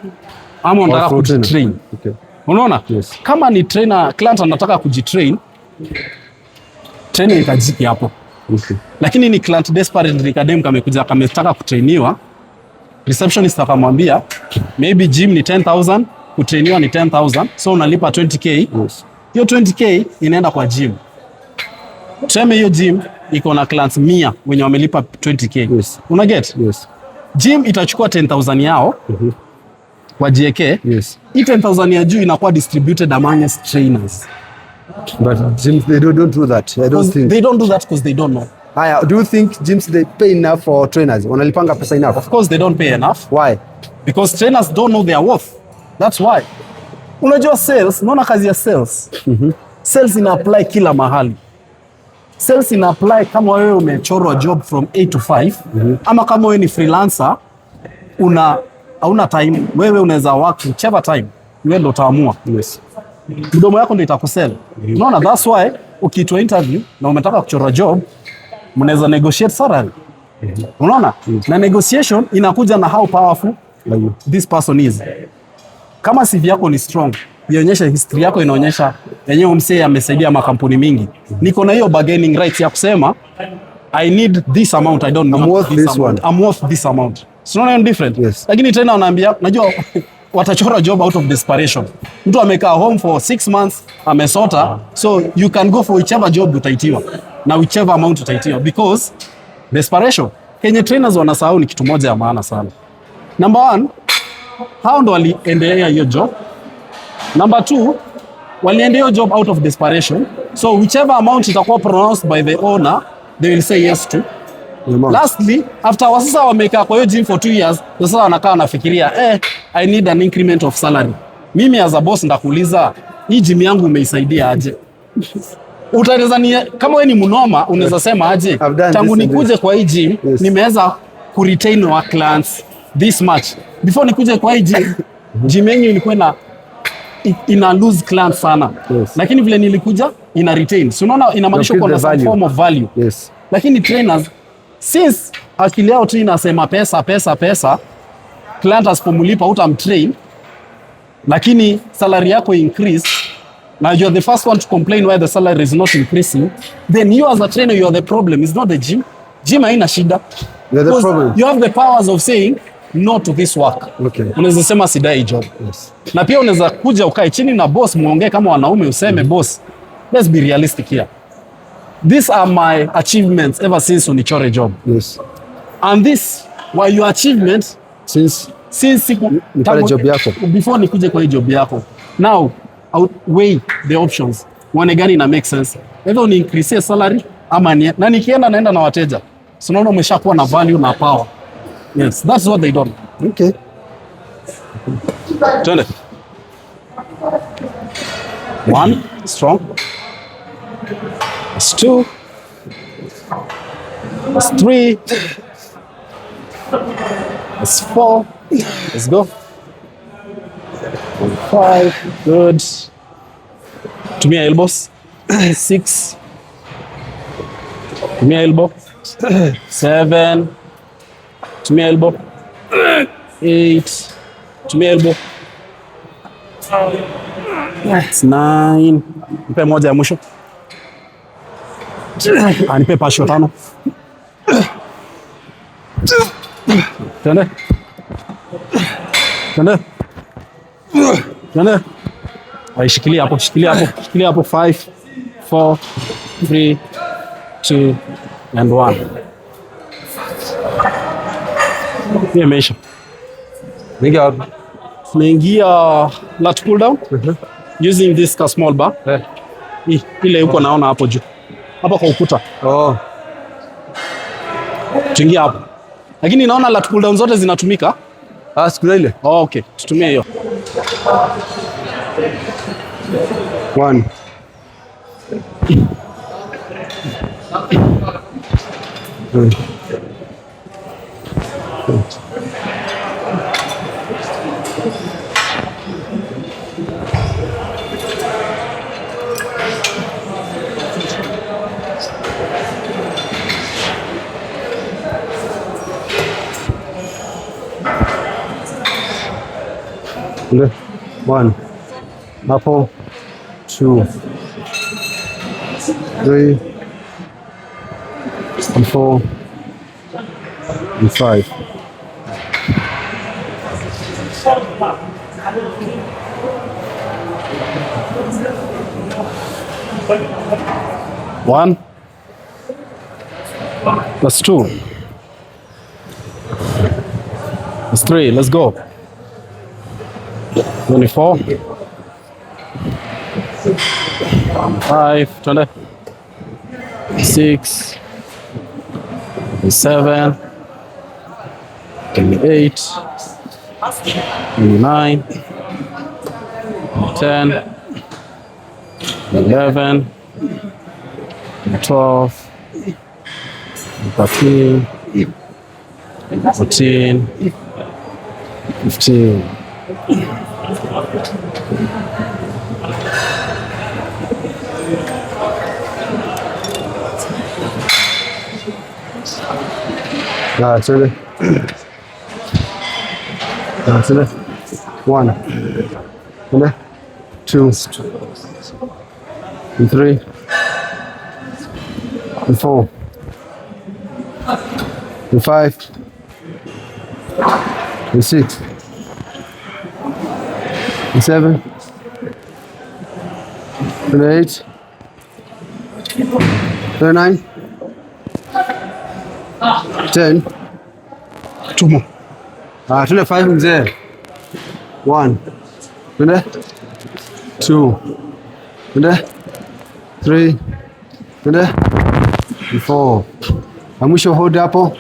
ama unataka kujitrain. Okay. Unaona? Yes. Kama ni trainer client anataka kujitrain, trainer itajiki hapo. Okay. Lakini ni client desperate academic amekuja kametaka kutrainiwa, receptionist akamwambia maybe gym ni 10,000, kutrainiwa ni 10,000, so unalipa 20k. Yes. Hiyo 20k inaenda kwa gym. Tuseme hiyo gym iko na clients 100 wenye wamelipa 20k. Yes. Una get? Yes. Gym itachukua 10,000 yao wajieke. Yes. Hii 10,000 ya juu inakuwa distributed among trainers. But gyms they don't do that. I don't think. They don't do that because they don't know. Do you think gyms they pay enough for trainers? Wanalipanga pesa enough? Of course they don't pay enough. Why? Because trainers don't know their worth. That's why. Unajua sales, unaona kazi ya sales. Sales ina apply kila mahali. Sales ina apply kama wewe umechorwa job from 8 to 5, ama kama wewe ni freelancer, hauna time, wewe unaweza work whichever time, wewe ndio utaamua. Yes. Mdomo yako ndio itakusell. Unaona, that's why ukiitwa interview na umetaka kuchora job, mnaweza negotiate salary. Unaona? Na negotiation inakuja na how powerful this person is. Kama CV yako ni strong, ionyesha history yako inaonyesha yenyewe msee amesaidia makampuni mingi. Niko na hiyo bargaining rights ya kusema I need this amount, I don't want this amount. I'm worth this amount. So no different. Yes. Lakini tena wanaambia, najua watachora job out of desperation. Mtu amekaa home for 6 months, amesota, so you can go for whichever job utaitiwa na whichever amount utaitiwa because desperation. Kenye trainers wanasahau ni kitu moja ya maana sana. Number 1, hao ndo waliendelea hiyo job. Number 2, waliendelea hiyo job out of desperation. So whichever amount itakuwa pronounced by the owner, they will say yes to. Lastly, after wasasa wamekaa kwa hiyo gym for 2 years, sasa wanakaa wanafikiria, I need an increment of salary. Mimi as a boss ndakuuliza, hii gym yangu umeisaidia aje? Utaweza kama wewe ni mnoma, unaweza sema aje? Tangu nikuje kwa hii gym, nimeweza ku retain our clients this much. Before nikuje kwa hii gym, gym yenyu ilikuwa ina lose clients sana. Lakini vile nilikuja ina retain. So unaona inamaanisha kuna some form of value. Lakini trainers since akili yao tu inasema pesa, client asipomlipa utamtrain, lakini salary yako increase, now you are the first one to complain why the salary is not increasing, then you as a trainer, you are the problem, it's not the gym. Gym haina shida. You're the problem. You have the powers of saying no to this work. Okay. Unaweza sema sidai job. Yes. Na pia unaweza kuja ukae chini na boss muongee kama wanaume useme boss, let's be realistic here. These are my achievements ever since unichore job. Yes. And this were your achievements since job yako. Before nikuje kwa hii job yako. Now, I would weigh the options. One gani ina make sense. Either ni increase salary ama na nikienda naenda na wateja. So naona umeshakuwa na value na power. Yes, that's what they don't. Okay. Twende. 1, strong. That's 2. That's 3. That's 4. Let's go. 5. Good. Tumia elbows. 6. Tumia elbow. 7. Tumia elbow. 8. Tumia elbow. That's 9. Nipe moja ya mwisho. Nipe pasho 5. Twende. Shikilia hapo. 5, 4, 3, 2 and 1. Hiyo imeisha. Tunaingia lat pull down using this small bar. Ile uko naona hapo juu. Hapo kwa ukuta. Tuingia hapo. Lakini naona lat pull down zote zinatumika. Siku ile. Okay, tutumie hiyo. 1. 2. 1. Hapo 2, 3, 4 and 5. One. That's 2. That's 3. Let's go. 24. 5. 20. 6. 7. 8. 9. 10. 11. 12. 13. 14. 15. Sorry. Twende. 1. Twende. 2. 3. 4. 5. 6. 7. 8. 9. 10. 2 more. Twende 5 mzee. 1. Twende. 2. Twende. 3. Twende. 4. Na mwisho hold hapo.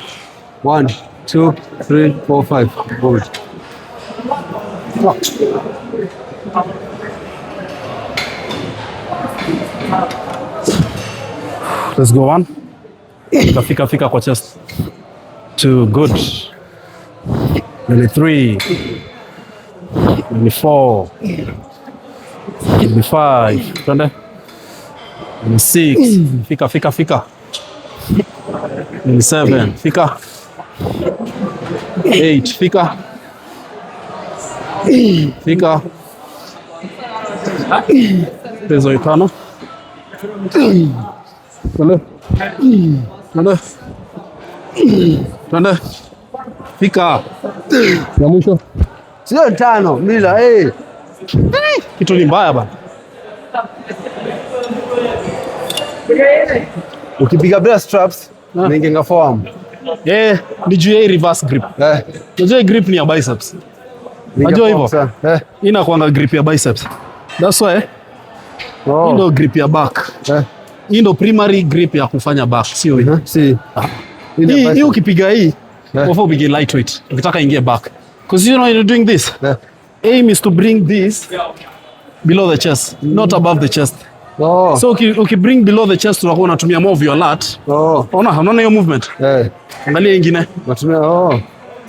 1, 2, 3, 4, 5. Hold. Let's go 1. Fika kwa chest. 2, good. Nearly 3. Nearly 4. Nearly 5. Twende. Nearly 6. Fika. Nearly 7. Fika. 8. Fika. Peso 5. Twende. Fika. Ya mwisho. Sio 5 bila Kitu ni mbaya bana. ukipiga bila straps unaingia forearm. Ni juu ya reverse grip. Unajua grip ni ya biceps. Unajua hivyo? Inakuanga grip ya biceps. That's why hii ndio grip ya back. Hii ndio primary grip ya kufanya back, sio hii. Hii ukipiga hii, before upige lightweight, ukitaka ingie back. Because you know you're doing this. Aim is to bring this below the chest, not above the chest. So ukibring below the chest unakuwa unatumia more of your lat. Unaona hiyo movement? Angalia nyingine. Natumia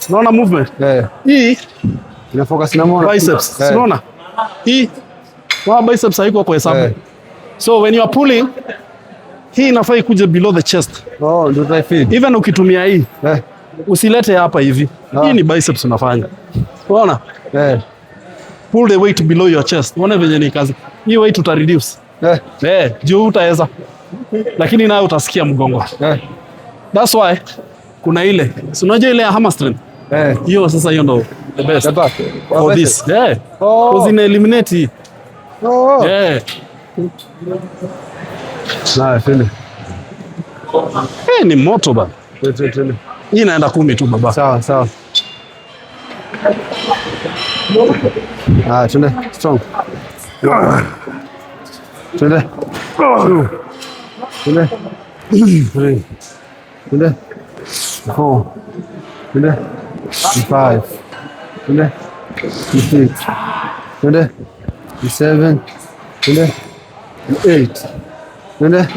unaona movement? Hii ina focus na more biceps. Unaona? Hii biceps haiko kwa hesabu. So when you are pulling, hii inafaa ikuje below the chest. Ndio utaifeel. Even ukitumia hii, usilete hapa hivi. Hii ni biceps unafanya. Unaona? Pull the weight below your chest. Unaona venye ni kazi. Hii weight uta reduce. Juu utaweza. Lakini nayo utasikia mgongo. That's why kuna ile. Si unajua ile ya hamstring? Hiyo sasa hiyo ndo the best. For this. Because ina eliminate hii. Twende. Ni moto bana. Twende. Hii inaenda 10 tu baba. Sawa. Twende. Strong. Twende. 2. Twende. 3. Twende. 4. Twende. 5. Twende. 6. Twende. 7. Twende. 8. Twende.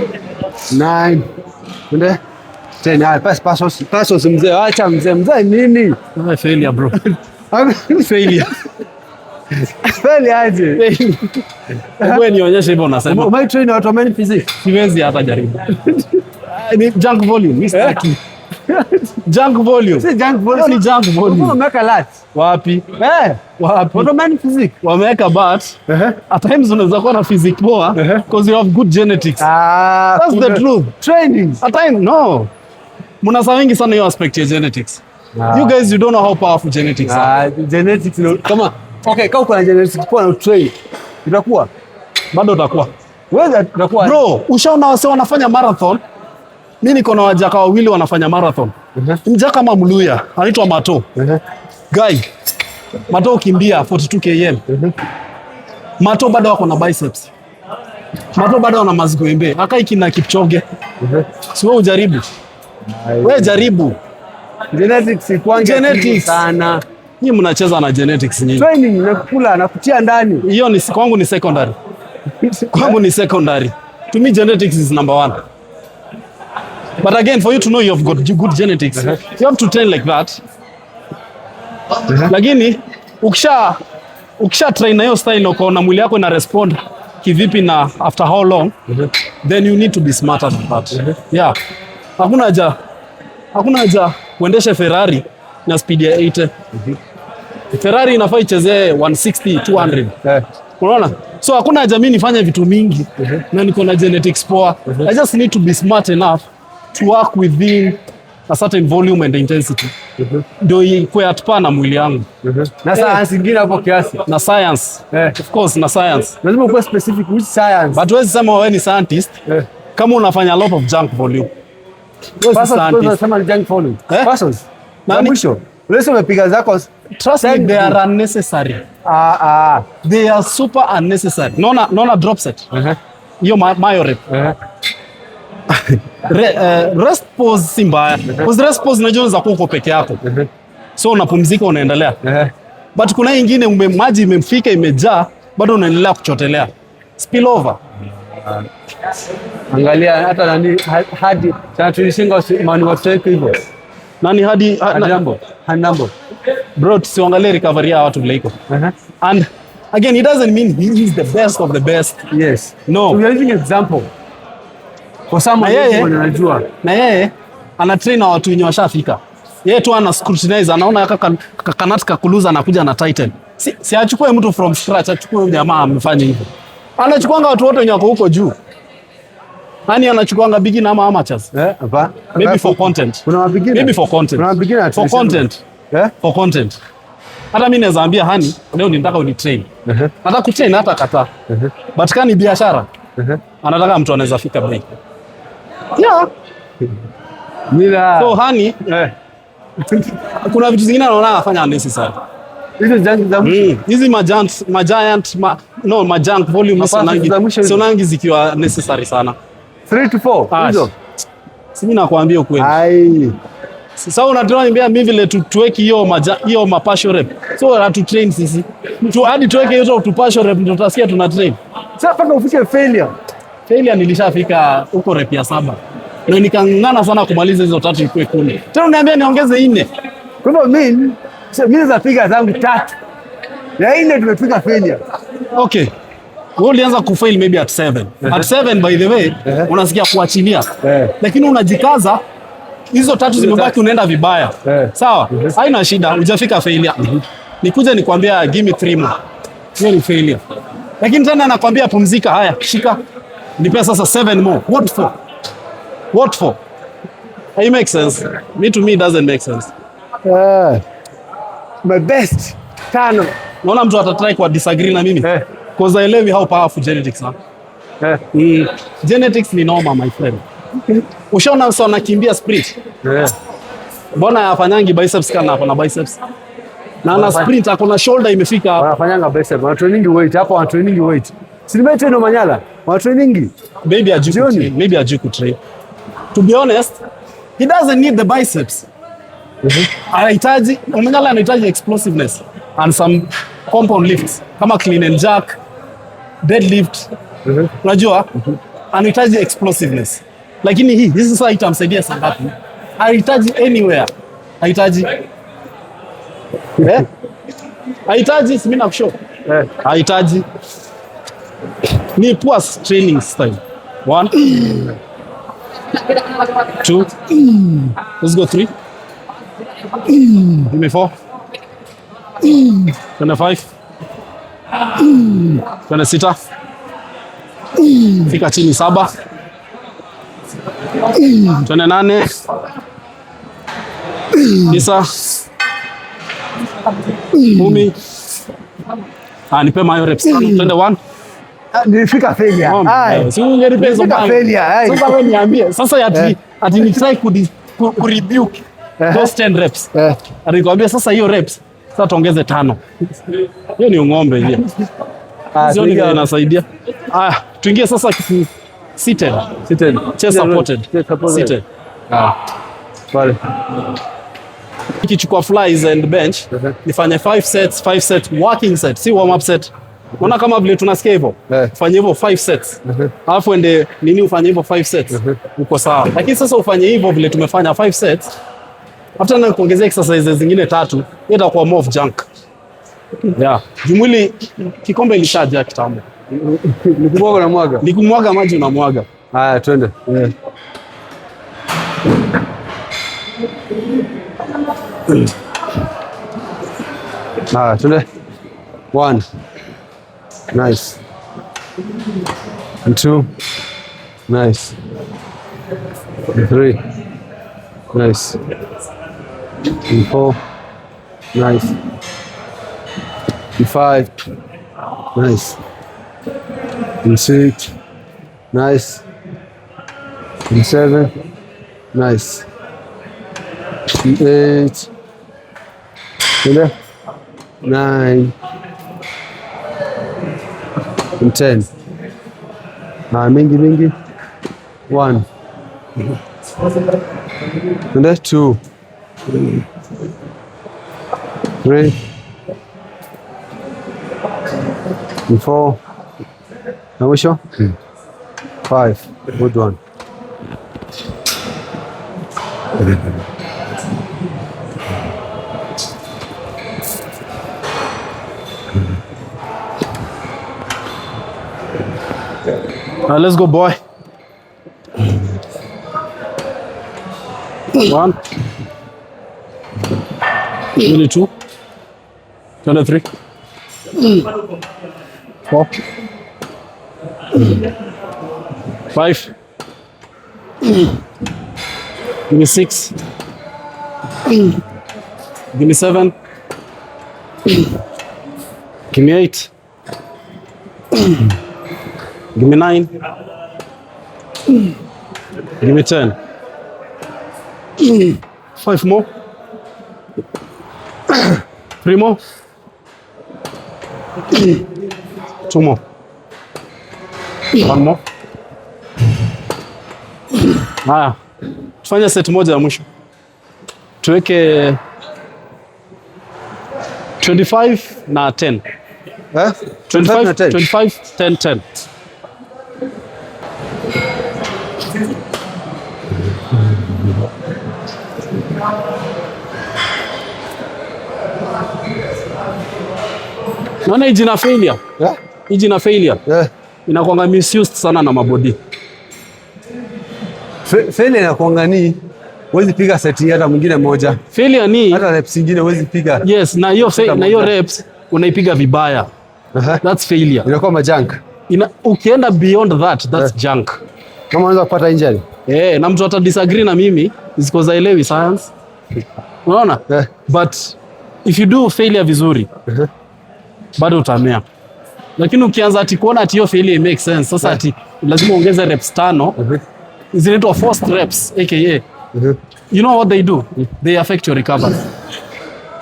9. Twende. 10. Pasos mzee, acha mzee nini? Failure bro. Failure. Failure aje. Wewe nionyeshe hivyo unasema. Ume train watu wa physics. Siwezi hata jaribu. Ni junk volume, Mr. Junk volume. Si junk volume. Ni junk volume. Wameweka lat. Wapi? Wapi? Watu wa physics. Wameweka but at times unaweza kuwa na physics poa because you have good genetics. That's the truth. Training. At times no. Mnasa wengi sana hiyo aspect ya genetics. You guys you don't know how powerful genetics are. Genetics kama kama uko na genetics poa na train itakuwa bado utakuwa. Wewe utakuwa. Bro, ushaona wase wanafanya marathon? Mimi niko na wajaka wawili wanafanya marathon. Mjaka kama Mluya, anaitwa Mato. Guy. Mato kimbia 42 km. Mato bado wako na biceps. Mato bado wana mazgoembe. Akaiki na Kipchoge. Si wewe ujaribu. Wewe jaribu. Genetics Genetics sana. Nyinyi mnacheza na genetics nyinyi. Training na kukula na kutia ndani. Hiyo ni kwangu ni secondary. Kwangu ni secondary. To me genetics is number 1. But again, for you to know you have got good genetics, you have to train like that. Lakini ukisha train na hiyo style na ukaona mwili yako ina respond kivipi na after how long, then you need to be smarter than that. Hakuna haja kuendesha Ferrari na speed ya 80. Ferrari inafaa ichezee 160 200. Unaona? So hakuna haja mimi nifanye vitu mingi na niko na genetics poa. I just need to be smart enough to work within a certain volume and intensity. Ndio ikuwe atpa na mwili yangu. Na science ingine hapo kiasi. Na science. Of course na science. Lazima uwe specific with science. But wewe sema wewe ni scientist kama unafanya a lot of junk volume. Wewe sema junk volume. Persons. Na mwisho. Unaweza umepiga zako. Trust me, they are unnecessary. They are super unnecessary. Naona drop set. Hiyo mayo rep. Rest pause si mbaya. Because rest pause unajua za uko peke yako. So unapumzika unaendelea. But kuna nyingine maji imemfika imejaa bado unaendelea kuchotelea. Spill over. Angalia hata nani hadi tulishinga mani watu hivyo. Nani hadi Handambo. Bro, tusiangalie recovery ya watu vile iko. And again, it doesn't mean he is the best of the best. Yes. No. So we are giving an example. For someone who anajua. Na yeye ana train na watu wenye washafika. Yeye tu ana scrutinize, anaona kanati kakuluza anakuja na title. Si achukue mtu from scratch, achukue jamaa amefanya hivyo. Anachukuanga watu wote wenye wako huko juu. Nani anachukuanga beginner ama amateurs? Hapa. Maybe for content. Kuna mabeginner. Maybe for content. Kuna beginner for content. For content. Hata mimi naweza ambia Hani, leo nataka unitrain. Nataka kutrain hata kataa. But kani biashara. Anataka mtu anaweza fika bei. Yeah. Mira. So Hani, kuna vitu zingine anaona anafanya unnecessary. Hizo junk hizi majunk volume sio nangi zikiwa necessary sana. 3 to 4 hizo. Simi nakwambia ukweli. Sasa unatuambia mimi vile tuweke hiyo mapasho rep. So hatu train sisi. Hadi tuweke hiyo tupasho rep ndio tutasikia tuna train. Sasa mpaka ufike failure. Failure nilishafika huko rep ya 7. Na nikang'ang'ana sana kumaliza hizo 3 ikuwe 10. Tena uniambia niongeze 4. Kwa hivyo mimi napiga zangu 3. Ya 4 tumepiga failure. Okay. Wewe ulianza kufail maybe at 7. At 7 by the way, unasikia kuachilia. Lakini unajikaza hizo 3 zimebaki unaenda vibaya. Sawa? Haina shida, hujafika failure. Nikuja nikwambia give me 3 more. Hiyo ni failure. Lakini tena nakwambia pumzika, haya, shika. Nipe sasa 7 more. What for? It makes sense. To me it doesn't make sense. My best 5. Naona mtu atatry kwa disagree na mimi. Because I love how powerful genetics are. Genetics ni normal, my friend. Ushaona mtu anakimbia sprint? Mbona afanyangi biceps kana hapo na biceps? Na ana sprint akona shoulder imefika hapo. Wanafanyanga biceps, wana training weight hapo, wana training weight. Si nimete ndo Manyala. Wana training. Maybe ajuku train. To be honest, he doesn't need the biceps. Manyala anahitaji explosiveness and some compound lifts kama clean and jerk, deadlift. Unajua? Anahitaji explosiveness. Lakini hizi sasa itamsaidia sana ngapi? Anahitaji anywhere. Anahitaji mimi nakushow. Anahitaji ni poor training style. 1 2 let's go 3 give me 4 25 26 fika chini 7 28 9 10 nipe mayo reps 21 nilifika failure. Si ungenipe hizo failure. Sasa wewe niambie. Sasa ati ni try ku rebuke those 10 reps. Alikwambia sasa hiyo reps sasa tuongeze 5. Hiyo ni ng'ombe hiyo. Sio ndio inasaidia. Tuingie sasa seated. Chest supported. Seated. Pale. Nikichukua flies and bench, nifanye 5 set working set, si warm up set. Unaona kama vile tunasikia hivyo? Fanye hivyo 5 sets. Alafu ende ufanye hivyo 5 sets. Uko sawa. Lakini sasa ufanye hivyo vile tumefanya 5 sets. After na kuongezea exercises zingine 3, itakuwa more of junk. Yeah. Jumwili kikombe ilishaja kitambo. Nikumwaga maji unamwaga. Haya twende. Tunde. 1. Nice. And 2. Nice. And 3. Nice. And 4. Nice. And 5. Nice. And 6. Nice. And 7. Nice. And 8. And 9. And 10. Mingi. 1. And 2. 3. And 4. Now we show 5. Good one. Now let's go, boy. 1. 22. 23. 4. 5. Give me 6. Give me 7. Give me 8. Give me 9. Give me 10. 5 more. 3 more. 2 more. 1 more. Haya, tufanye set moja ya mwisho. Tuweke 25 na 10. 25 na 10. 25, 10, 10. Naona hii jina failure. Yeah? Hii jina failure. Yeah. Inakuanga misused sana na mabodi. Failure inakuanga ni huwezi piga seti hata mwingine moja. Failure ni hata reps nyingine huwezi piga. Yes, na hiyo reps unaipiga vibaya. That's failure. Inakuwa majunk. Ukienda beyond that, that's junk. Kama unaweza kupata injury. Na mtu ata disagree na mimi is because I elewi science. Unaona? But if you do failure vizuri, bado utamea. Lakini ukianza ati kuona ati hiyo failure make sense, sasa ati lazima ongeze reps 5, zinaitwa forced reps aka. You know what they do? They affect your recovery.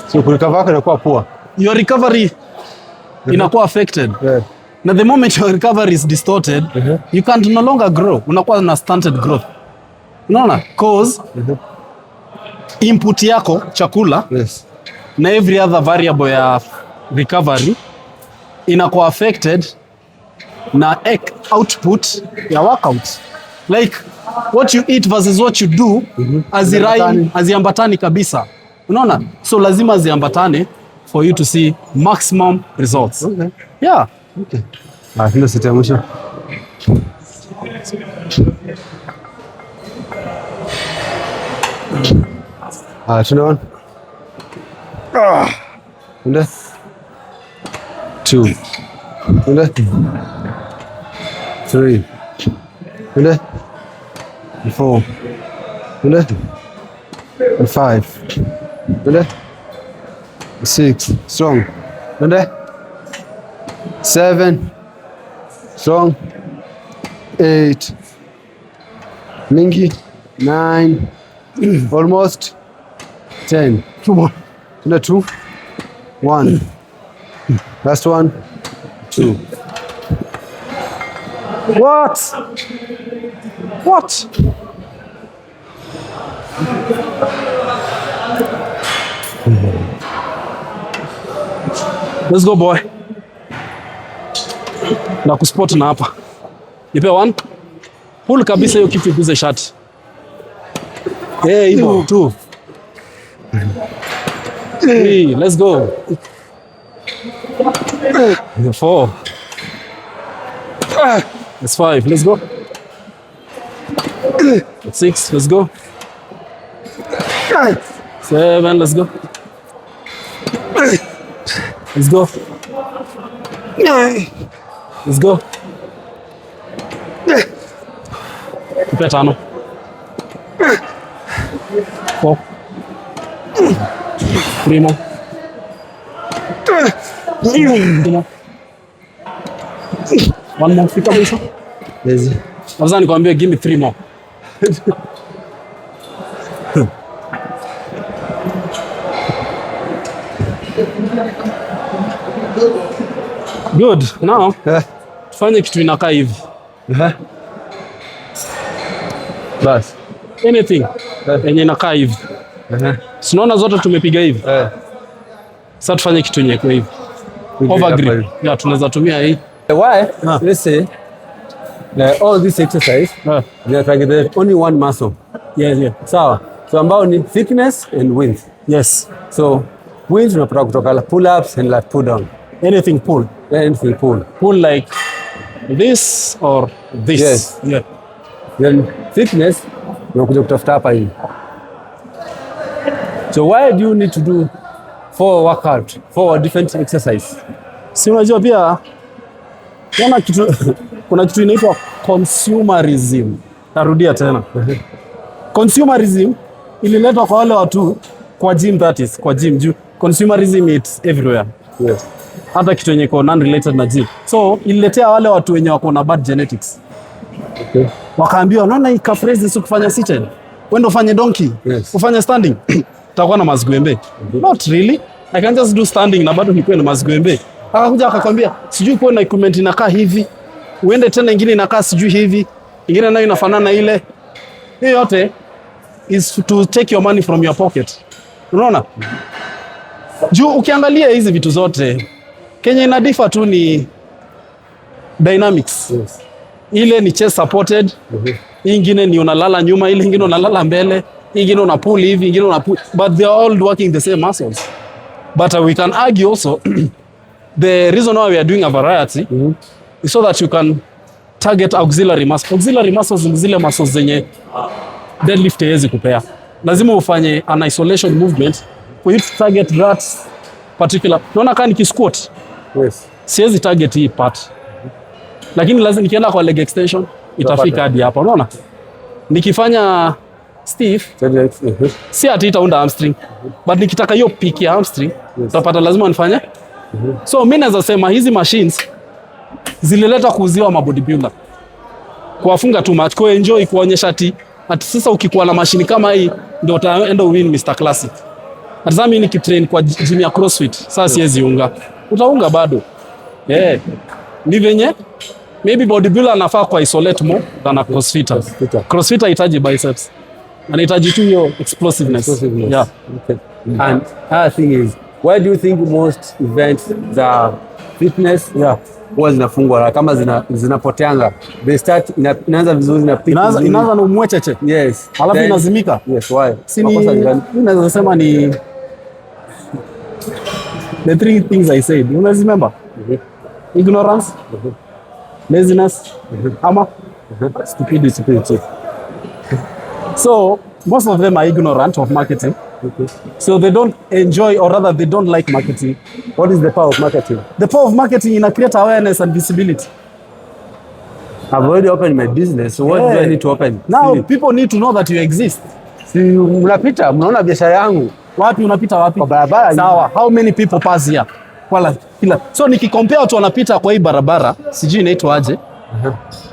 So recovery yako inakuwa poor. Your recovery inakuwa affected. Na the moment your recovery is distorted, you can no longer grow. Unakuwa na stunted growth. Unaona? Cause input yako chakula na every other variable ya recovery inakuwa affected na output ya workout. Like what you eat versus what you do haziambatani kabisa. Unaona? So lazima ziambatane for you to see maximum results. Okay. Yeah. Okay. Ndio seti ya mwisho. Tunaona. Ndio. 2. Ndio. 3. Ndio. 4. Ndio. 5. Ndio. 6. Strong. Ndio. 7. Strong. 8. Mingi. 9. Almost. 10. 2 more. 2. 1. Last one. 2. What? Let's go, boy. Na kuspot na hapa. Nipe 1. Pull kabisa hiyo kitu ikuze shati. Hivyo 2. 3, let's go. 4. That's 5, let's go. 6, let's go. 7, let's go. Let's go. Let's go. Tupe 5. 4. 3 more. 2 more. 1 more. Fika mwisho. Yes. Sasa nikwambie give me 3 more. Good. Now, tufanye kitu inakaa hivi. Bas. Anything yenye inakaa hivi. Sinaona zote tumepiga hivi. Sasa tufanye kitu yenye kwa hivi. Overgrip. Yeah, tunaweza tumia hii. Why? Let's say all this exercise they are targeted only one muscle. Yeah. Sawa. So ambao ni thickness and width. Yes. So width unapata kutoka pull ups and like pull down. Anything pull. Anything pull. Pull like this or this. Yes. Yeah. Then thickness unakuja kutafuta hapa hivi. So why do you need to do 4 workout, 4 different exercise? Si unajua pia kuna kitu inaitwa consumerism. Narudia tena. Consumerism ililetwa kwa wale watu kwa gym, that is kwa gym juu consumerism it's everywhere. Yes. Hata kitu yenye iko non-related na gym. So ililetea wale watu wenye wako na bad genetics. Okay. Wakaambiwa unaona hii calf raises ukifanya seated, wende ufanye donkey, Yes. ufanye standing, utakuwa na mazguembe. Not really. I can just do standing na bado nikuwe na mazguembe. Akakuja akakwambia sijui kuwe na equipment inakaa hivi, uende tena ingine inakaa sijui hivi, ingine nayo inafanana ile. Hiyo yote is to take your money from your pocket. Unaona? Juu ukiangalia hizi vitu zote Kenya ina differ tu ni dynamics. Yes. Ile ni chest supported. Hii ingine ni unalala nyuma, ile ingine unalala mbele, hii ingine una pull hivi, ingine una pull, but they are all working the same muscles. But we can argue also the reason why we are doing a variety is so that you can target auxiliary muscles. Auxiliary muscles ni zile muscles zenye deadlift haiwezi kupea. Lazima ufanye an isolation movement for you to target that particular. Unaona kama nikisquat, Yes. siwezi target hii part. Lakini lazima nikienda kwa leg extension itafika hadi hapa. Unaona? Nikifanya stiff, si ati itaunda hamstring. But nikitaka hiyo peak ya hamstring, utapata lazima nifanye. So mimi naweza sema hizi machines zilileta kuuziwa mabodybuilder. Kuwafunga tu match, kwa enjoy, kuonyesha ati sasa ukikuwa na machine kama hii ndio utaenda win Mr. Classic. Hata mimi nikitrain kwa gym ya CrossFit, sasa siwezi unga. Utaunga bado. Ni venye maybe bodybuilder anafaa kwa isolate more than a crossfitter. Crossfitter hitaji biceps. Anahitaji tu hiyo explosiveness. Yeah. Okay. And other thing is, why do you think most events za fitness huwa zinafungwa kama zinapoteanga? They start inaanza vizuri na peak. Inaanza na umwecheche. Yes. Alafu inazimika. Yes, why? Mimi naweza sema ni the 3 things I said. You remember? Ignorance, laziness, ama stupidity. So most of them are ignorant of marketing. So they don't enjoy, or rather they don't like marketing. What is the power of marketing? The power of marketing is create awareness and visibility. I've already opened my business, so what do I need to open? Now people need to know that you exist. Si mnapita, mnaona biashara yangu. Wapi unapita wapi? Kwa barabara. Sawa. How many people pass here? Kila. So nikikompare watu wanapita kwa hii barabara, sijui inaitwa aje.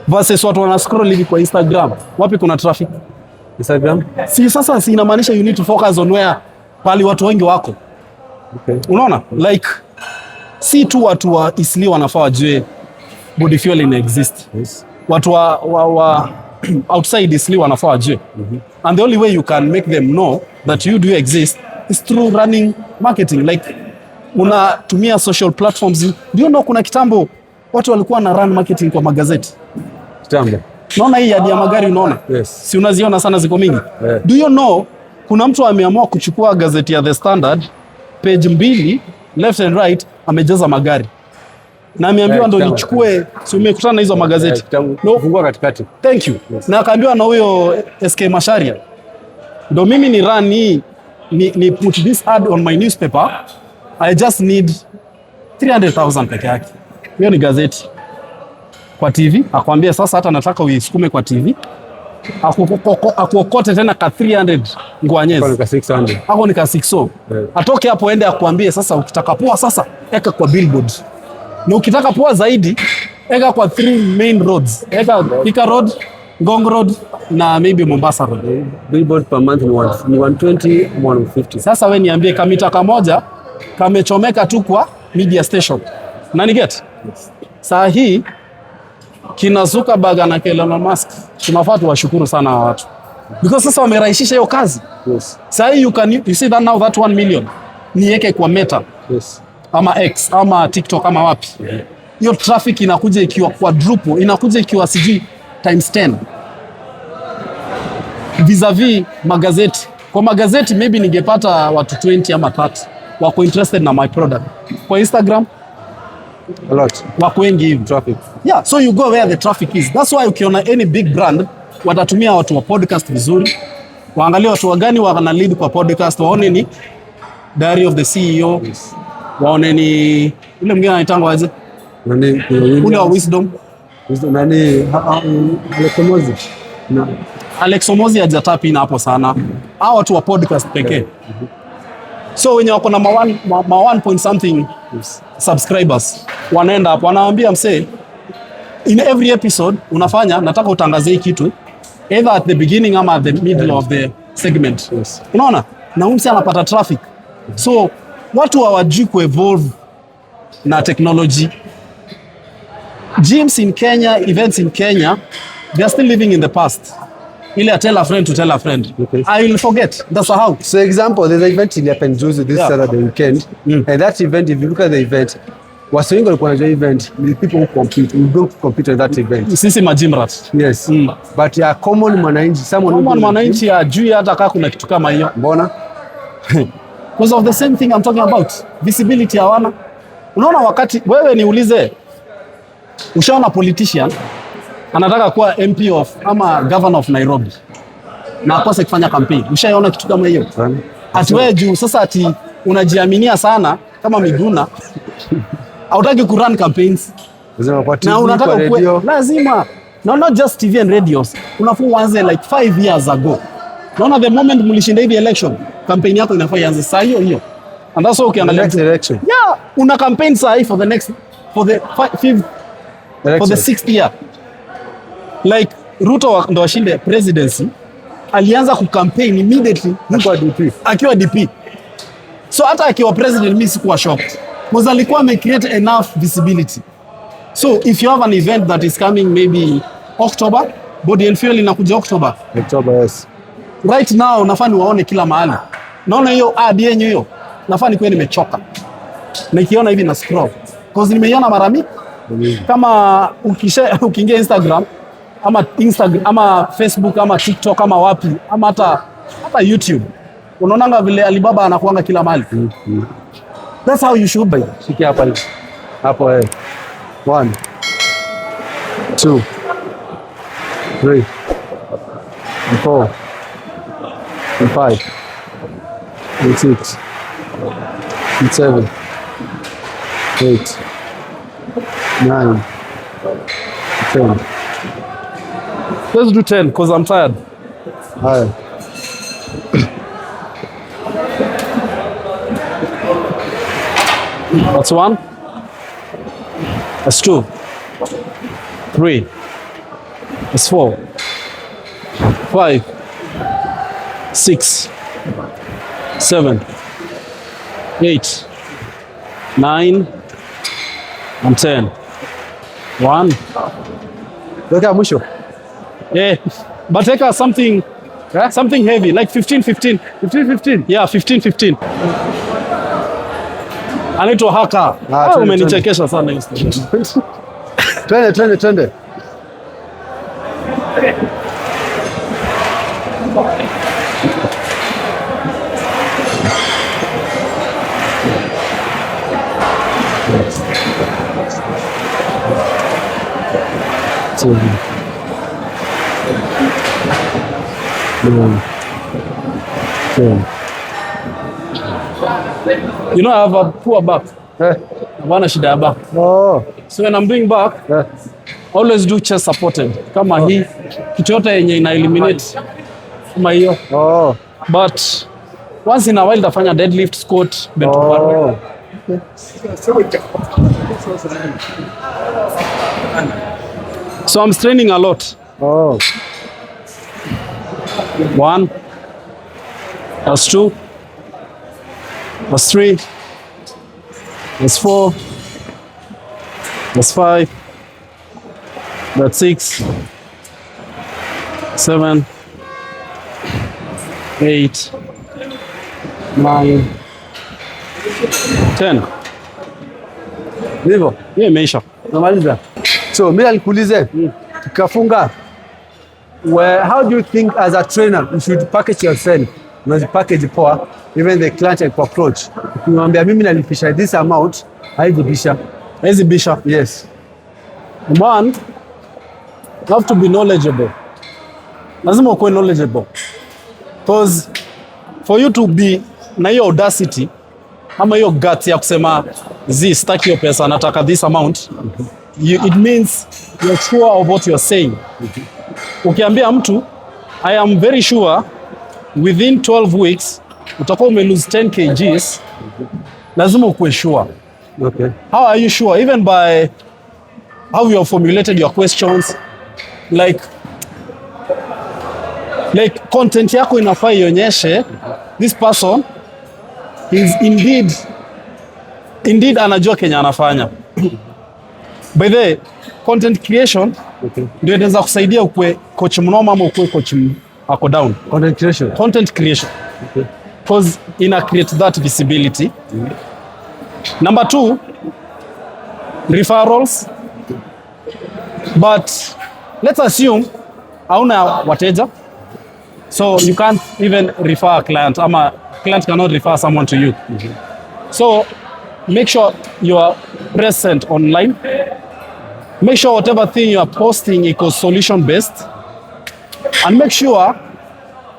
Versus watu wana scroll hivi kwa Instagram. Wapi kuna traffic? Instagram? Sasa inamaanisha you need to focus on where pali watu wengi wako. Okay. Unaona? Like si tu watu wa Isli wanafaa wajue body fueling exist. Yes. Watu wa outside Isli wanafaa wajue. And the only way you can make them know that you do exist is through running marketing. Like unatumia social platforms. Do you know kuna kitambo watu walikuwa na run marketing kwa magazeti? Kitambo. Unaona hii ya magari unaona? Yes. Si unaziona sana ziko mingi? Yeah. Do you know kuna mtu ameamua kuchukua gazeti ya The Standard page 2 left and right amejaza magari. Na ameambiwa ndo nichukue, si umekutana na hizo magazeti. No, fungua katikati. Thank you. Yes. Na akaambiwa na huyo SK Masharia. Ndo mimi ni run ni put this ad on my newspaper. I just need 300,000 peke yake. Hiyo ni gazeti. Kwa TV, akwambia sasa hata nataka uisukume kwa TV. Akuokote tena ka 300 ngwanyezi. Kwa 600. Ako ni ka 600. Yeah. Atoke hapo ende akwambie sasa ukitaka poa sasa eka kwa billboard. Na ukitaka poa zaidi eka kwa 3 main roads. Eka Thika Road, Ngong Road na maybe Mombasa Road. Billboard per month ni 120 or 150. Sasa we niambie kamita kamoja kamechomeka tu kwa media station. Na ni get? Yes. Saa hii kina Zuckerberg na Elon Musk tunafaa tuwashukuru sana watu. Because sasa wamerahisisha hiyo kazi. Yes. Saa hii you see that now that 1 million niweke kwa Meta. Yes. Ama X ama TikTok ama wapi. Hiyo traffic inakuja ikiwa quadruple, inakuja ikiwa sijui times 10. Vis-a-vis magazeti. Kwa magazeti maybe ningepata watu 20 ama 30 wako interested na my product. Kwa Instagram A lot. wako wengi hivi. Traffic. Yeah, so you go where the traffic is. That's why ukiona any big brand watatumia watu wa podcast vizuri. Waangalie watu wagani wana lead kwa podcast, waone ni Diary of the CEO. Yes. Waone ni ule mwingine anaitangwa aje? Nani Ule wa Wisdom. nani Alex Omozi. No. Alex Omozi hajatapi na hapo sana. Hao watu wa podcast pekee. So wenye wako na ma 1 point something subscribers wanaenda hapo wanawaambia msee, in every episode unafanya nataka utangazie kitu either at the beginning ama at the middle of the segment. Yes. Unaona? Na msee anapata traffic. So watu hawajui kuevolve na technology. Gyms in Kenya, events in Kenya, they are still living in the past. Ile tell a friend to tell a friend. Okay. I will forget. That's how. So example, there's an event in Yapenjuzi this Saturday weekend. And that event, if you look at the event, what's going on the event, the people who compete, we don't compete at that event. Sisi majimrat. Yes. But ya common mwananchi, someone Common mwananchi hajui hata kama kuna kitu kama hiyo. Mbona? Because of the same thing I'm talking about. Visibility hawana. Unaona wakati wewe niulize, ushaona politician anataka kuwa MP of ama governor of Nairobi na akose kufanya campaign. Ushaona kitu kama hiyo? Ati wewe juu sasa ati unajiaminia sana kama Miguna hautaki ku run campaigns. Na unataka kuwe lazima. No, not just TV and radios. Unafaa uanze like 5 years ago. Naona the moment mlishinda hivi election, campaign yako inafaa ianze saa hiyo hiyo. And that's why ukiangalia next election. Yeah, una campaign saa hii for the 6th year. Like Ruto ndo ashinde presidency, alianza kucampaign immediately akiwa DP. So hata akiwa president mimi sikuwa shocked. Because alikuwa create enough visibility. So if you have an event that is coming maybe October, Body and Fuel inakuja October. Yes. Right now nafaa niwaone kila mahali. Naona hiyo ad yenyu hiyo. Nafaa nikuwe nimechoka. Nikiona hivi na scroll. Because nimeiona mara mingi. Kama ukiingia Instagram ama Facebook ama TikTok ama wapi ama hata YouTube. Unaonanga vile Alibaba anakuanga kila mahali. That's how you should be. Shiki hapa. Hapo 1 2 3 4 5 6 7 8 9 10. Let's do 10 because I'm tired. Haya. That's 1. That's 2. 3. That's 4. 5. 6. 7. 8. 9. And 10. 1. Weka mwisho. Yeah, but take something heavy like 15. Yeah, 15. Anaitwa haka. Umenichekesha sana hiyo story. Twende. You know I have a poor back. Bwana shida ya back. Oh. So when I'm doing back, Yeah. always do chest supported. Kama hii kitu yote yenye ina eliminate kama hiyo. Oh. But once in a while tafanya deadlift, squat, bent over. Oh. So I'm straining a lot. Oh. 1, that's 2, that's 3, that's 4, that's 5, that's 6, 7, 8, 9, 10. Ndivyo. Hiyo imeisha. Namaliza. So mimi nikuulize, tukafunga, how do you think as a trainer you should package yourself? Unazipackage poa, even the client approach. Ukimwambia mimi nalipisha this amount, haizibisha. Haizibisha. Yes. One, you have to be knowledgeable. Lazima ukuwe knowledgeable. Because for you to be na hiyo audacity ama hiyo guts ya kusema sitaki hiyo pesa, nataka this amount, it means you're sure of what you're saying. Ukiambia mtu I am very sure within 12 weeks utakuwa ume lose 10 kgs, lazima ukuwe sure. Okay. How are you sure? Even by how you have formulated your questions, like content yako inafaa ionyeshe this person is indeed anajua Kenya anafanya. By the way, content creation ndio inaweza kusaidia ukue coach mnoma ama ukue coach ako down. Content creation. Content creation. Okay. Because ina create that visibility. Number 2, referrals. But let's assume hauna wateja, so you can't even refer a client, ama client cannot refer someone to you. So make sure you are present online. Make sure whatever thing you are posting iko solution based, and make sure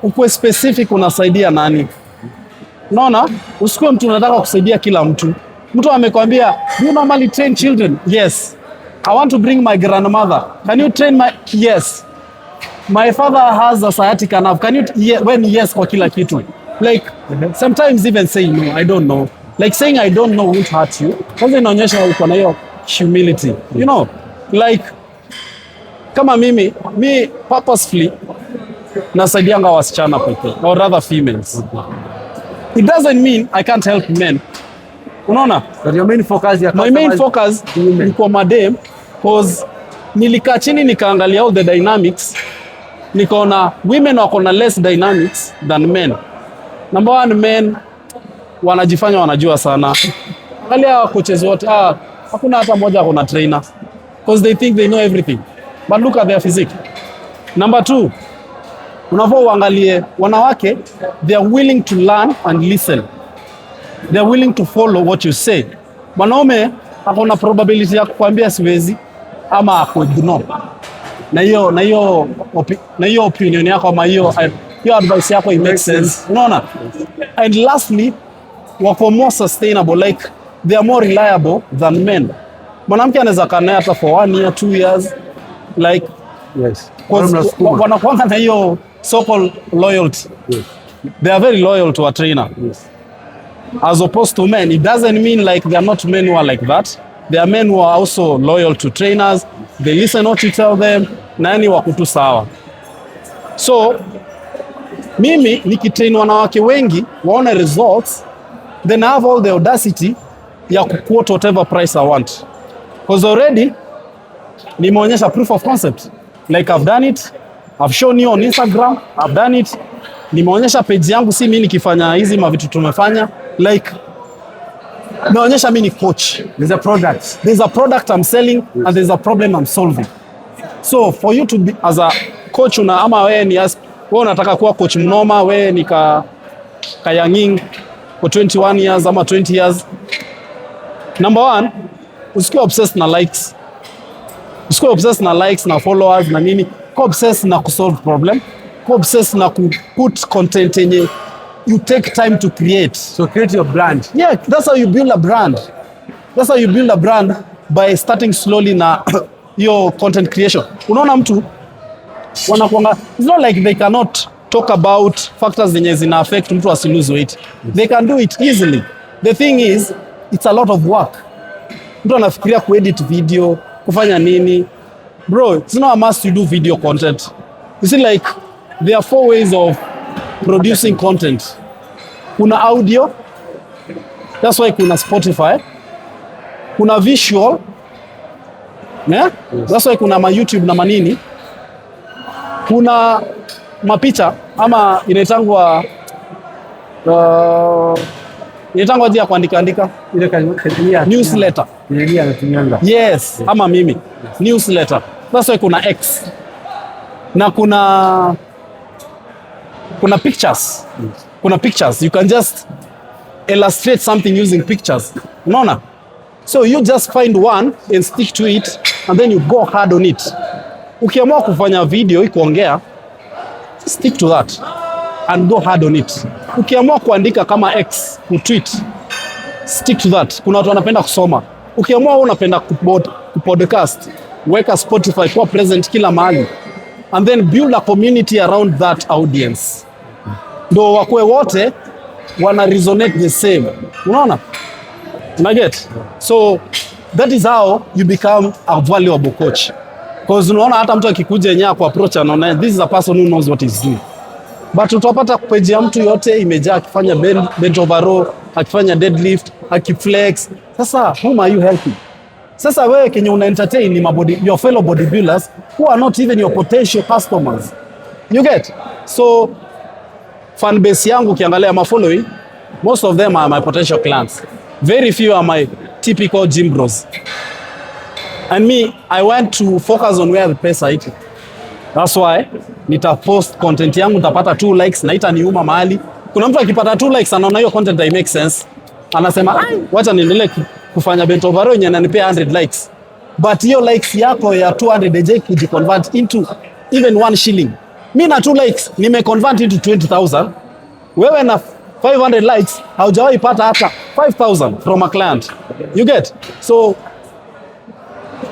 ukwe specific unasaidia nani. Unaona, usikuwe mtu unataka kusaidia kila mtu. Mtu amekwambia, do you normally train children? Yes. I want to bring my grandmother. Can you train my? Yes. My father has a sciatica nerve. Can you? When yes kwa kila kitu. Like sometimes even saying no, I don't know. Like saying I don't know won't hurt you. Kwanza inaonyesha uko na hiyo humility. You know, like kama mimi purposefully nasaidianga wasichana pekee, or rather females. It doesn't mean I can't help men. Unaona? But your main focus ya my main focus ni kwa madem, cause nilikaa chini nikaangalia all the dynamics, nikaona women wako na less dynamics than men. Number 1, men wanajifanya wanajua sana. Angalia coaches wote, hakuna hata mmoja ako na trainer, cause they think they know everything. But look at their physique. Number 2, unafaa uangalie wanawake, they are willing to learn and listen. They are willing to follow what you say. Mwanaume akona probability ya kukwambia siwezi ama akuignore. Na hiyo opinion yako ama hiyo advice yako it makes sense. Unaona? And lastly, wako more sustainable, like they are more reliable than men. Mwanamke anaweza kaa naye hata for 1 year, 2 years, like yes. Wanakuwa na hiyo so-called loyalty. Yes. They are very loyal to a trainer. Yes. As opposed to men, it doesn't mean like there are not men who are like that. There are men who are also loyal to trainers. They listen what you tell them. Nani wakutu sawa. So, mimi nikitrain wanawake wengi, waone results, then I have all the audacity ya kuquote whatever price I want. Because already, nimeonyesha proof of concept. Like I've done it, I've shown you on Instagram, I've done it. Nimeonyesha page yangu, si mimi nikifanya hizi mavitu tumefanya. Like, naonyesha mimi ni coach. There's a product. There's a product I'm selling, yes, and there's a problem I'm solving. So for you to be as a coach, ama wewe ni wewe unataka kuwa coach mnoma, wewe ni kayanging for 21 years ama 20 years. Number 1, usikuwe obsessed na likes. Usikuwe obsessed na likes na followers na nini. Kuwa obsessed na kusolve problem. Kuwa obsessed na put content yenye you take time to create. So create your brand. Yeah, that's how you build a brand. That's how you build a brand, by starting slowly na your content creation. Unaona mtu wanakuanga, it's not like they cannot talk about factors zenye zina affect mtu asi lose weight. They can do it easily. The thing is, it's a lot of work. Mtu anafikiria kuedit video, kufanya nini. Bro, it's not a must to do video content. You see, like, there are 4 ways of producing content. Kuna audio, that's why kuna Spotify. Kuna visual, yeah? That's why kuna YouTube na manini. Kuna mapicha, ama inaitangwa jia kuandika newsletter. Yes, ama mimi newsletter. That's why kuna X. Na kuna pictures. Kuna pictures. You can just illustrate something using pictures. Unaona? So you just find one and stick to it, and then you go hard on it. Ukiamua kufanya video kuongea, stick to that and go hard on it. Ukiamua kuandika kama X, tweet, stick to that. Kuna watu wanapenda kusoma. Ukiamua unapenda kupodcast, weka Spotify kwa present kila mahali, and then build a community around that audience. Ndo wakwe wote wana resonate the same. Unaona? Unaget? So that is how you become a valuable coach. Because unaona hata mtu akikuja yenyewe ku approach anaona this is a person who knows what he's doing. But utapata page ya mtu yote imejaa akifanya bench over row, akifanya deadlift, akiflex. Sasa whom are you helping? Sasa wewe kenye una entertain ni your fellow bodybuilders who are not even your potential customers. You get? So fan base yangu kiangalia ma following, most of them are my potential clients. Very few are my typical gym bros. And me, I want to focus on where the pesa iko. That's why nita post content yangu, nitapata 2 likes na itaniuma mahali. Kuna mtu akipata 2 likes anaona hiyo content that make sense. Anasema, wacha niendelee kufanya bent over row yenye ananipea 100 likes. But hiyo likes yako ya 200 DJ kujiconvert into even 1 shilling. Mimi na 2 likes nimeconvert into 20,000. Wewe na 500 likes haujawahi pata hata 5,000 from a client. You get? So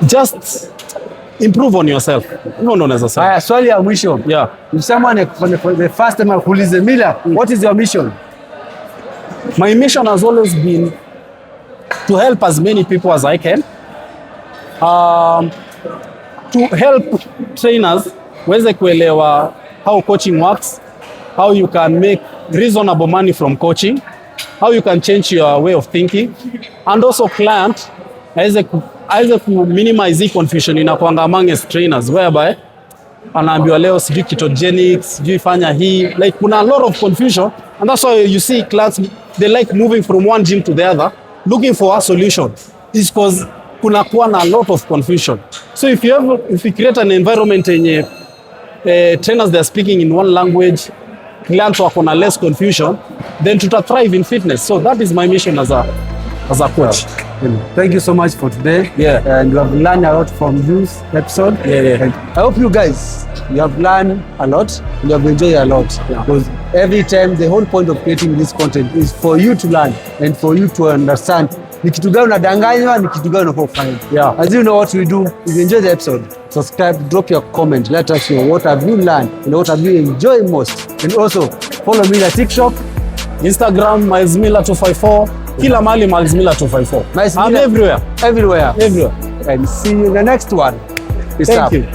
just improve on yourself. No, unaweza sema. Haya, swali ya mwisho. Yeah. If someone for the first time akuulize Mila, what is your mission? My mission has always been to help as many people as I can. To help trainers waweze kuelewa how coaching works, how you can make reasonable money from coaching, how you can change your way of thinking, and also client aweze ku minimize confusion inakuanga amongst trainers, whereby anaambiwa leo sijui ketogenics, sijui fanya hii, like kuna a lot of confusion, and that's why you see clients, they like moving from one gym to the other looking for a solution. It's because kuna kuwa na a lot of confusion. So if you create an environment yenye trainers they are speaking in one language, clients wako na less confusion, then tuta thrive in fitness. So that is my mission as a coach. Thank you so much for today. Yeah. And you have learned a lot from this episode. Yeah. And I hope you guys, you have learned a lot and you have enjoyed a lot. Yeah. Because every time the whole point of creating this content is for you to learn and for you to understand ni kitu gani unadanganywa, ni kitu gani unafanya. Yeah. As you know what we do, if you enjoy the episode, subscribe, drop your comment, let us know what have you learned and what have you enjoyed most. And also follow me at TikTok, Instagram, MilesMiller254. Kila mahali MilesMiller254. I'm everywhere. Everywhere. Everywhere. And see you in the next one. Peace Thank out. you.